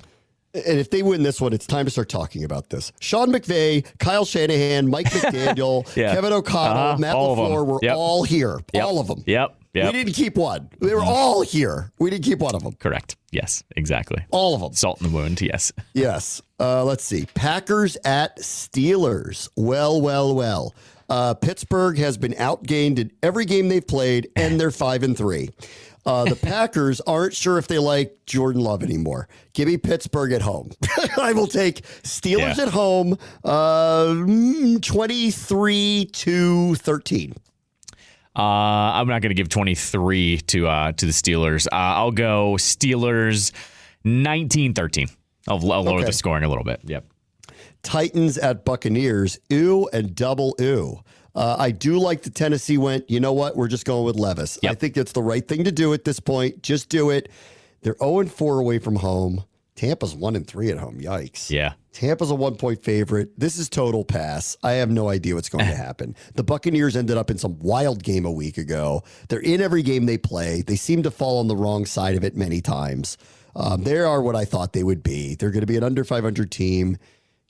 And if they win this one, it's time to start talking about this. Sean McVay, Kyle Shanahan, Mike McDaniel, Kevin O'Connell, Matt LaFleur were all here. All of them. Yep. We didn't keep one. They were all here. We didn't keep one of them. Correct. Yes, exactly. All of them. Salt in the wound, yes. Yes. Let's see. Packers at Steelers. Well. Pittsburgh has been outgained in every game they've played, and they're 5-3. The Packers aren't sure if they like Jordan Love anymore. Give me Pittsburgh at home. I will take Steelers at home, 23-13. I'm not going to give 23 to the Steelers. I'll go Steelers 19-13. I'll lower the scoring a little bit. Yep. Titans at Buccaneers. Ooh and double ooh. I do like the Tennessee went, you know what? We're just going with Levis. Yep. I think it's the right thing to do at this point. Just do it. They're 0-4 away from home. Tampa's 1-3 at home. Yikes. Yeah. Tampa's a 1-point favorite. This is total pass. I have no idea what's going to happen. The Buccaneers ended up in some wild game a week ago. They're in every game they play. They seem to fall on the wrong side of it many times. They are what I thought they would be. They're going to be an under 500 team.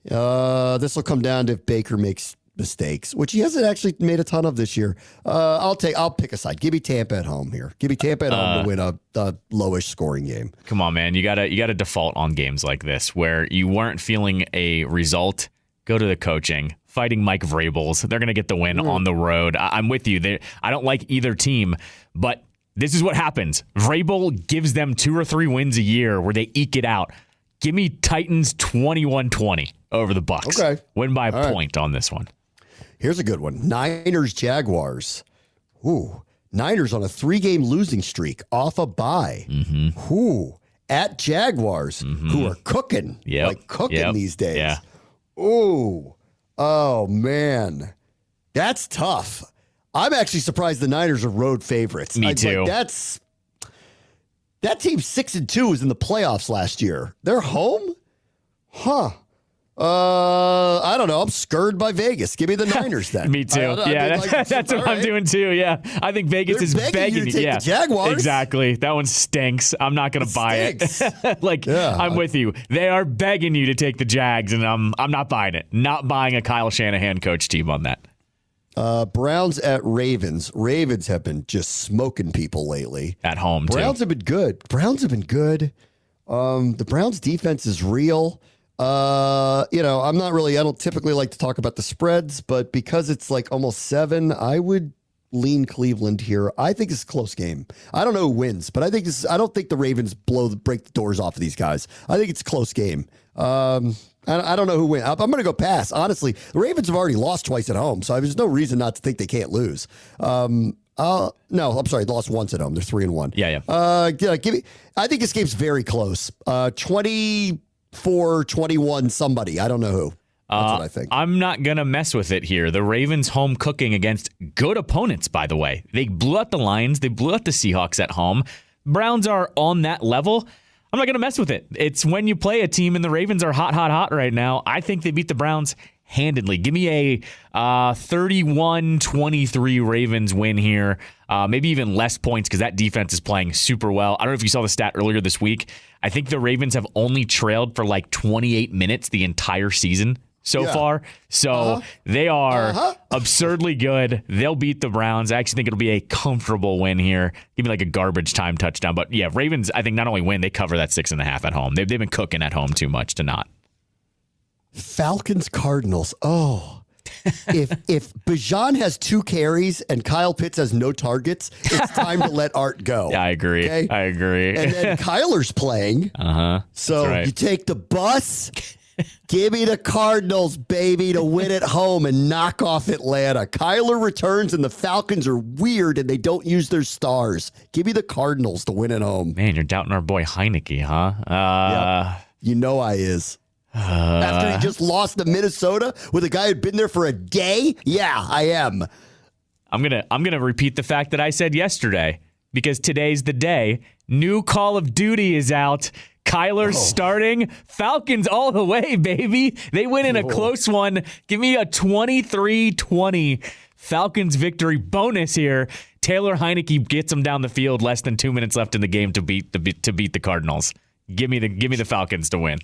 This will come down to if Baker makes mistakes, which he hasn't actually made a ton of this year. I'll pick a side. Give me Tampa at home here. Give me Tampa at home to win a lowish scoring game. Come on, man. You gotta default on games like this where you weren't feeling a result. Go to the coaching. Fighting Mike Vrabels. They're gonna get the win on the road. I'm with you. I don't like either team, but this is what happens. Vrabel gives them 2 or 3 wins a year where they eke it out. Give me Titans 21-20 over the Bucs. Okay. Win by a point on this one. Here's a good one. Niners, Jaguars. Ooh, Niners on a 3-game losing streak off a bye. Mm-hmm. Ooh, at Jaguars, who are cooking, like cooking these days. Yeah. Ooh, oh, man. That's tough. I'm actually surprised the Niners are road favorites. Me too. That team 6-2 was in the playoffs last year. They're home? Huh. I don't know. I'm scared by Vegas. Give me the Niners then. Me too. That's what I'm doing too. Yeah. I think Vegas is begging you to take the Jaguars. Exactly. That one stinks. I'm not going to buy it. I'm with you. They are begging you to take the Jags, and I'm not buying it. Not buying a Kyle Shanahan coach team on that. Browns at Ravens. Ravens have been just smoking people lately. At home, Browns have been good. The Browns defense is real. I don't typically like to talk about the spreads, but because it's like almost 7, I would lean Cleveland here. I think it's a close game. I don't know who wins, but I don't think the Ravens break the doors off of these guys. I think it's a close game. I don't know who wins. I'm going to go pass. Honestly, the Ravens have already lost twice at home, so there's no reason not to think they can't lose. No, I'm sorry. They lost once at home. They're 3-1. Yeah. I think this game's very close. 24-21 somebody. I don't know who. That's what I think. I'm not going to mess with it here. The Ravens home cooking against good opponents, by the way. They blew out the Lions. They blew out the Seahawks at home. Browns are on that level. I'm not going to mess with it. It's when you play a team, and the Ravens are hot right now. I think they beat the Browns handedly. Give me a 31-23 Ravens win here. Maybe even less points because that defense is playing super well. I don't know if you saw the stat earlier this week. I think the Ravens have only trailed for like 28 minutes the entire season so far. So they are absurdly good. They'll beat the Browns. I actually think it'll be a comfortable win here. Give me like a garbage time touchdown. But yeah, Ravens, I think not only win, they cover that 6.5 at home. They've been cooking at home too much to not. Falcons, Cardinals. Oh. If Bijan has 2 carries and Kyle Pitts has no targets, it's time to let Art go. Yeah, I agree. Okay? I agree. And then Kyler's playing. So right. You take the bus. Give me the Cardinals, baby, to win at home and knock off Atlanta. Kyler returns and the Falcons are weird and they don't use their stars. Give me the Cardinals to win at home. Man, you're doubting our boy Heineke, huh? Yep. You know I is. After he just lost to Minnesota with a guy who'd been there for a day? Yeah, I am. I'm gonna repeat the fact that I said yesterday because today's the day. New Call of Duty is out. Kyler's starting. Falcons all the way, baby. They win in a close one. Give me a 23-20 Falcons victory bonus here. Taylor Heineke gets them down the field. Less than 2 minutes left in the game to beat the Cardinals. Give me the Falcons to win.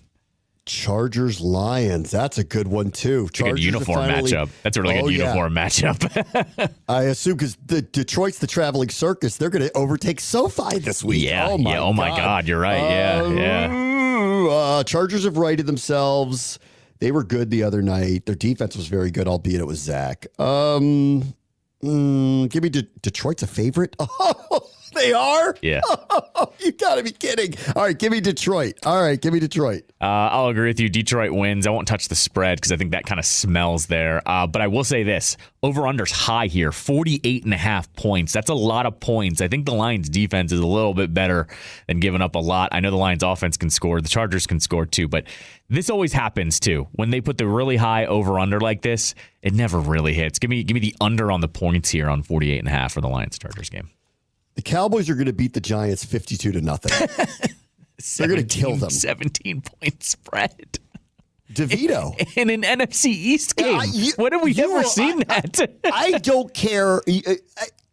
Chargers, Lions. That's a good one, too. It's a good uniform matchup. That's a really good uniform matchup. I assume because Detroit's the traveling circus, they're going to overtake SoFi this week. Yeah. Oh, my God. You're right. Yeah. Chargers have righted themselves. They were good the other night. Their defense was very good, albeit it was Zach. Give me Detroit's a favorite. Oh, they are? Yeah. Oh, you got to be kidding. All right, give me Detroit. I'll agree with you. Detroit wins. I won't touch the spread because I think that kind of smells there. But I will say this. Over-under's high here, 48.5 points. That's a lot of points. I think the Lions' defense is a little bit better than giving up a lot. I know the Lions' offense can score. The Chargers can score too. But this always happens too. When they put the really high over-under like this, it never really hits. Give me the under on the points here on 48.5 for the Lions-Chargers game. The Cowboys are going to beat the Giants 52-0. They're going to kill them. 17-point spread. DeVito. In an NFC East game. When have we ever seen that? I don't care.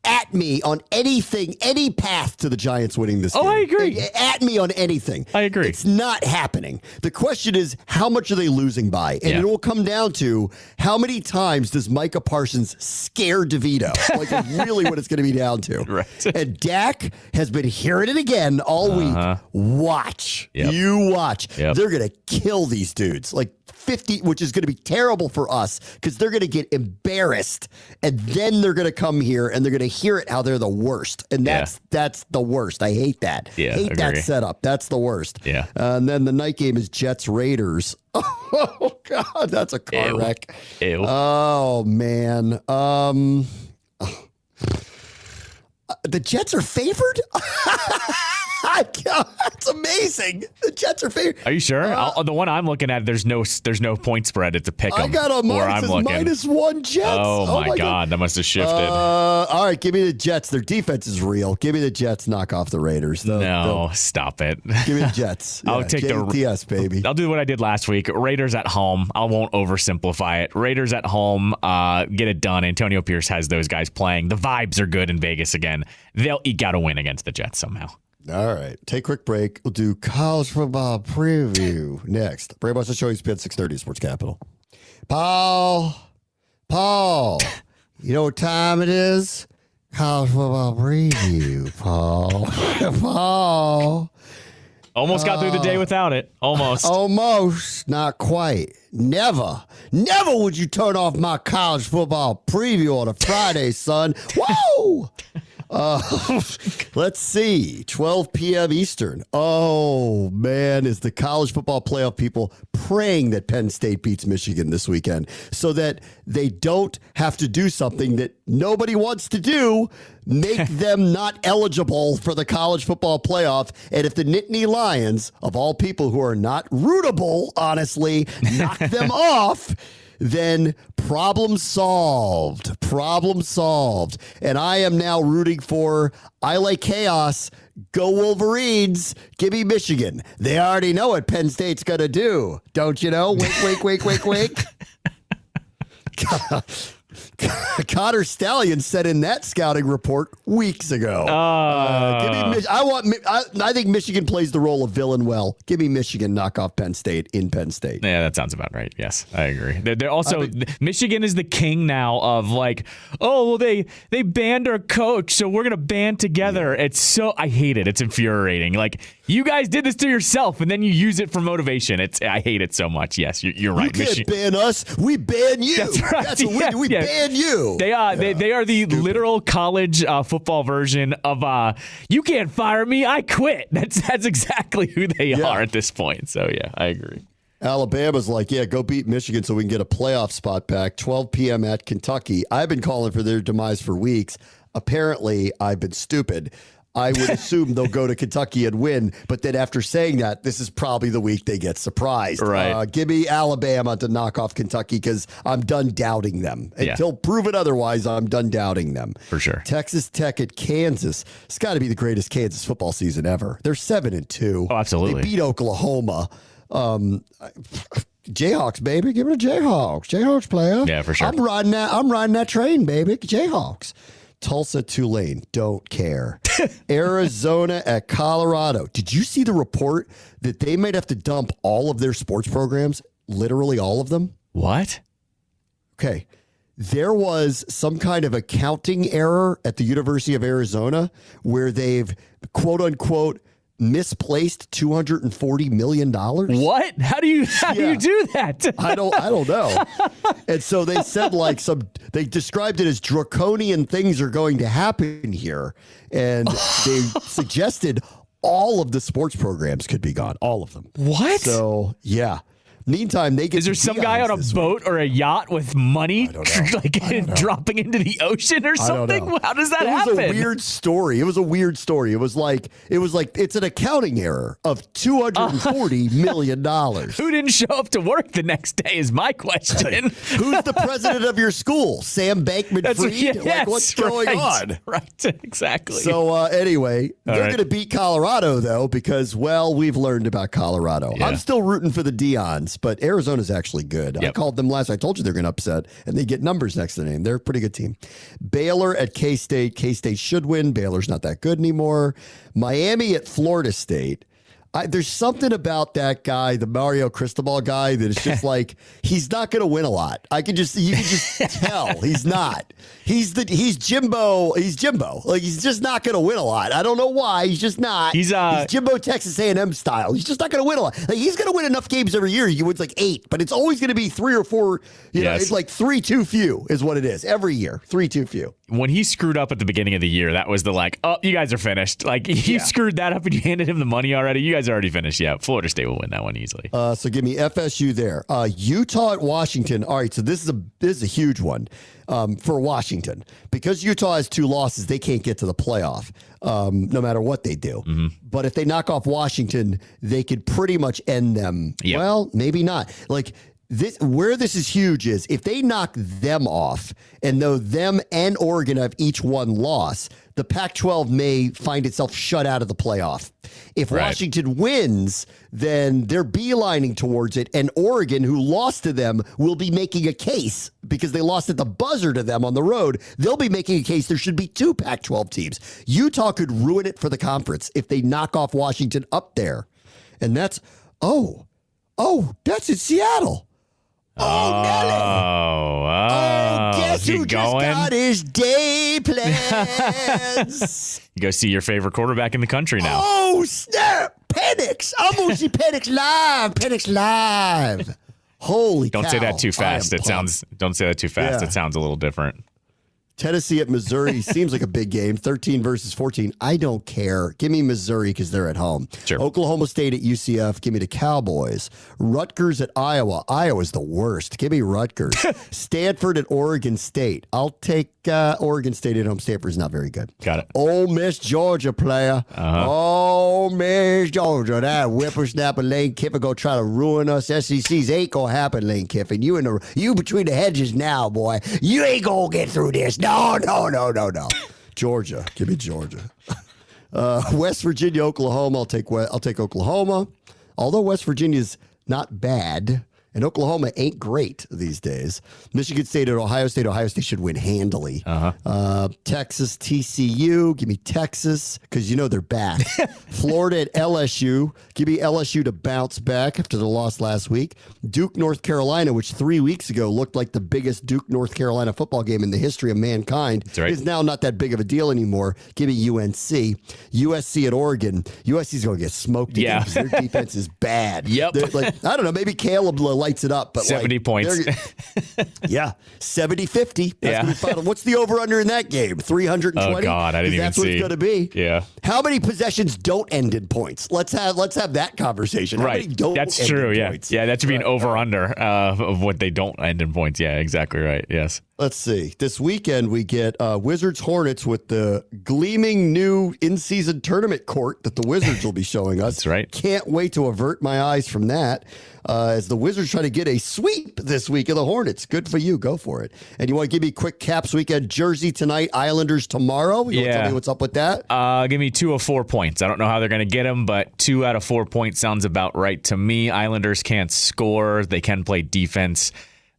At me on anything, any path to the Giants winning this game. Oh, I agree. At me on anything. I agree. It's not happening. The question is, how much are they losing by? And it will come down to how many times does Micah Parsons scare DeVito? Like, that's really what it's going to be down to. Right. And Dak has been hearing it again all week. Watch. Yep. You watch. Yep. They're going to kill these dudes. Like, 50, which is going to be terrible for us because they're going to get embarrassed and then they're going to come here and they're going to hear it how they're the worst, and that's the worst. I hate that. Hate that setup. That's the worst. Yeah. And then the night game is Jets Raiders. Oh God, that's a car wreck. Ew. Oh man. The Jets are favored? That's amazing. The Jets are favored. Are you sure? The one I'm looking at, there's no point spread. It's a pick 'em. I got a -1 Jets. Oh my God, that must have shifted. All right, give me the Jets. Their defense is real. Give me the Jets. Knock off the Raiders. Stop it. Give me the Jets. I'll take JTS, baby. I'll do what I did last week. Raiders at home. I won't oversimplify it. Raiders at home. Get it done. Antonio Pierce has those guys playing. The vibes are good in Vegas again. They'll eke out a win against the Jets somehow. All right. Take a quick break. We'll do college football preview next. Bram wants to show you ESPN 630 Sports Capital. Paul, you know what time it is? College football preview, Paul. Paul. Almost got through the day without it. Almost. Not quite. Never would you turn off my college football preview on a Friday, son. Whoa! Let's see. 12 p.m. Eastern. Oh, man, is the college football playoff people praying that Penn State beats Michigan this weekend so that they don't have to do something that nobody wants to do, make them not eligible for the college football playoff. And if the Nittany Lions, of all people who are not rootable, honestly, knock them off, then problem solved. And I am now rooting for, I like chaos. Go Wolverines. Give me Michigan. They already know what Penn State's going to do. Don't you know? Wink. Connor Stallion said in that scouting report weeks ago. I think Michigan plays the role of villain well. Give me Michigan, knock off Penn State in Penn State. Yeah, that sounds about right. Yes, I agree. They're also Michigan is the king now of like, oh, well, they banned our coach, so we're gonna band together. Yeah. I hate it. It's infuriating. Like, you guys did this to yourself, and then you use it for motivation. I hate it so much. Yes, you're right. You can't ban us. We ban you. That's right. That's what we ban you. They are the Stupid. literal college football version of you can't fire me, I quit. That's exactly who they are at this point. So yeah, I agree. Alabama's like, go beat Michigan so we can get a playoff spot back. 12 p.m. at Kentucky. I've been calling for their demise for weeks. Apparently, I've been stupid. I would assume they'll go to Kentucky and win, but then after saying that, this is probably the week they get surprised. Right. Give me Alabama to knock off Kentucky because I'm done doubting them. Until proven otherwise, I'm done doubting them. For sure. Texas Tech at Kansas. It's got to be the greatest Kansas football season ever. They're 7-2. Oh, absolutely. They beat Oklahoma. Jayhawks, baby. Give it to Jayhawks. Jayhawks player. Yeah, for sure. I'm riding that train, baby. Jayhawks. Tulsa, Tulane, don't care. Arizona at Colorado. Did you see the report that they might have to dump all of their sports programs? Literally all of them? What? Okay. There was some kind of accounting error at the University of Arizona where they've, quote unquote, misplaced $240 million. What? How do you do that? I don't know. And so they said they described it as draconian things are going to happen here. And they suggested all of the sports programs could be gone. All of them. What? So, yeah. Meantime, they get. Is there some guy on a boat or a yacht with money dropping into the ocean or something? How does that happen? It was a weird story. It was like it's an accounting error of $240 million. Who didn't show up to work the next day is my question. Who's the president of your school? Sam Bankman-Fried? What's going on? Right, exactly. So anyway, they're going to beat Colorado though because we've learned about Colorado. Yeah. I'm still rooting for the Deons. But Arizona's actually good. Yep. I called them last. I told you they're going to upset, and they get numbers next to their name. They're a pretty good team. Baylor at K-State. K-State should win. Baylor's not that good anymore. Miami at Florida State. There's something about that guy, the Mario Cristobal guy, that is just like he's not going to win a lot. You can just tell he's not. He's Jimbo. He's Jimbo. Like he's just not going to win a lot. I don't know why. He's just not. He's Jimbo Texas A&M style. He's just not going to win a lot. Like he's going to win enough games every year. He wins like 8, but it's always going to be 3 or 4. You know, it's like 3 too few is what it is every year. 3 too few. when he screwed up at the beginning of the year, that was the oh, you guys are finished. Like, you screwed that up and you handed him the money already. You guys are already finished. Yeah, Florida State will win that one easily. So give me FSU there. Utah at Washington. All right, so this is a huge one for Washington. Because Utah has 2 losses, they can't get to the playoff no matter what they do. Mm-hmm. But if they knock off Washington, they could pretty much end them. Yep. Well, maybe not. Where this is huge is if they knock them off, and though them and Oregon have each one loss, the Pac-12 may find itself shut out of the playoff. If Washington wins, then they're beelining towards it, and Oregon, who lost to them, will be making a case because they lost at the buzzer to them on the road. They'll be making a case there should be 2 Pac-12 teams. Utah could ruin it for the conference if they knock off Washington up there. And that's, that's in Seattle. Oh, Nelly. Guess who just got his day plans? You go see your favorite quarterback in the country now. Oh, snap. Penix. I'm going to see Penix live. Holy cow. Don't say that too fast. Don't say that too fast. It sounds a little different. Tennessee at Missouri seems like a big game. 13 versus 14. I don't care. Give me Missouri because they're at home. Sure. Oklahoma State at UCF. Give me the Cowboys. Rutgers at Iowa. Iowa's the worst. Give me Rutgers. Stanford at Oregon State. I'll take Oregon State at home. Stanford's not very good. Got it. Ole Miss Georgia player. Ole Miss Georgia. That whippersnapper Lane Kiffin go try to ruin us. SECs ain't gonna happen, Lane Kiffin. You between the hedges now, boy. You ain't gonna get through this. No. Georgia. Give me Georgia. West Virginia, Oklahoma. I'll take Oklahoma. Although West Virginia's not bad, and Oklahoma ain't great these days. Michigan State at Ohio State. Ohio State should win handily. Texas, TCU. Give me Texas because they're back. Florida at LSU. Give me LSU to bounce back after the loss last week. Duke, North Carolina, which 3 weeks ago looked like the biggest Duke, North Carolina football game in the history of mankind, is now not that big of a deal anymore. Give me UNC. USC at Oregon. USC's going to get smoked again because their defense is bad. Yep. I don't know. Maybe Caleb lights it up, but 70 points. 70-50. That's gonna be final. What's the over/under in that game? 320. Oh God, I didn't even see. That's what it's going to be. Yeah. How many possessions don't end in points? Let's have that conversation. How many don't That's end true. in points? Yeah. That should be an over/under of what they don't end in points. Yeah, exactly right. Yes. Let's see. This weekend we get Wizards Hornets with the gleaming new in-season tournament court that the Wizards will be showing us. That's right. Can't wait to avert my eyes from that as the Wizards try to get a sweep this week of the Hornets. Good for you. Go for it. And you want to give me a quick Caps weekend jersey tonight, Islanders tomorrow? You want to tell me what's up with that? Give me 2 of 4 points. I don't know how they're going to get them, but 2 out of 4 points sounds about right to me. Islanders can't score. They can play defense.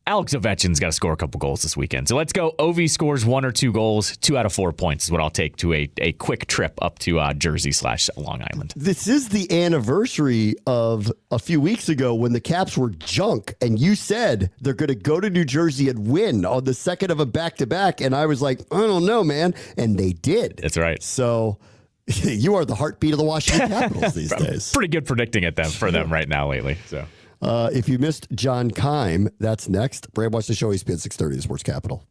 Alex Ovechkin's got to score a couple goals this weekend. So let's go. Ovi scores 1 or 2 goals. 2 out of 4 points is what I'll take to a quick trip up to Jersey/Long Island. This is the anniversary of a few weeks ago when the Caps were junk, and you said they're going to go to New Jersey and win on the second of a back-to-back. And I was like, I don't know, man. And they did. That's right. So you are the heartbeat of the Washington Capitals these days. Pretty good predicting it for them right now lately. So. If you missed John Keim, that's next. Bram watch the show, ESPN 630, the Sports Capital.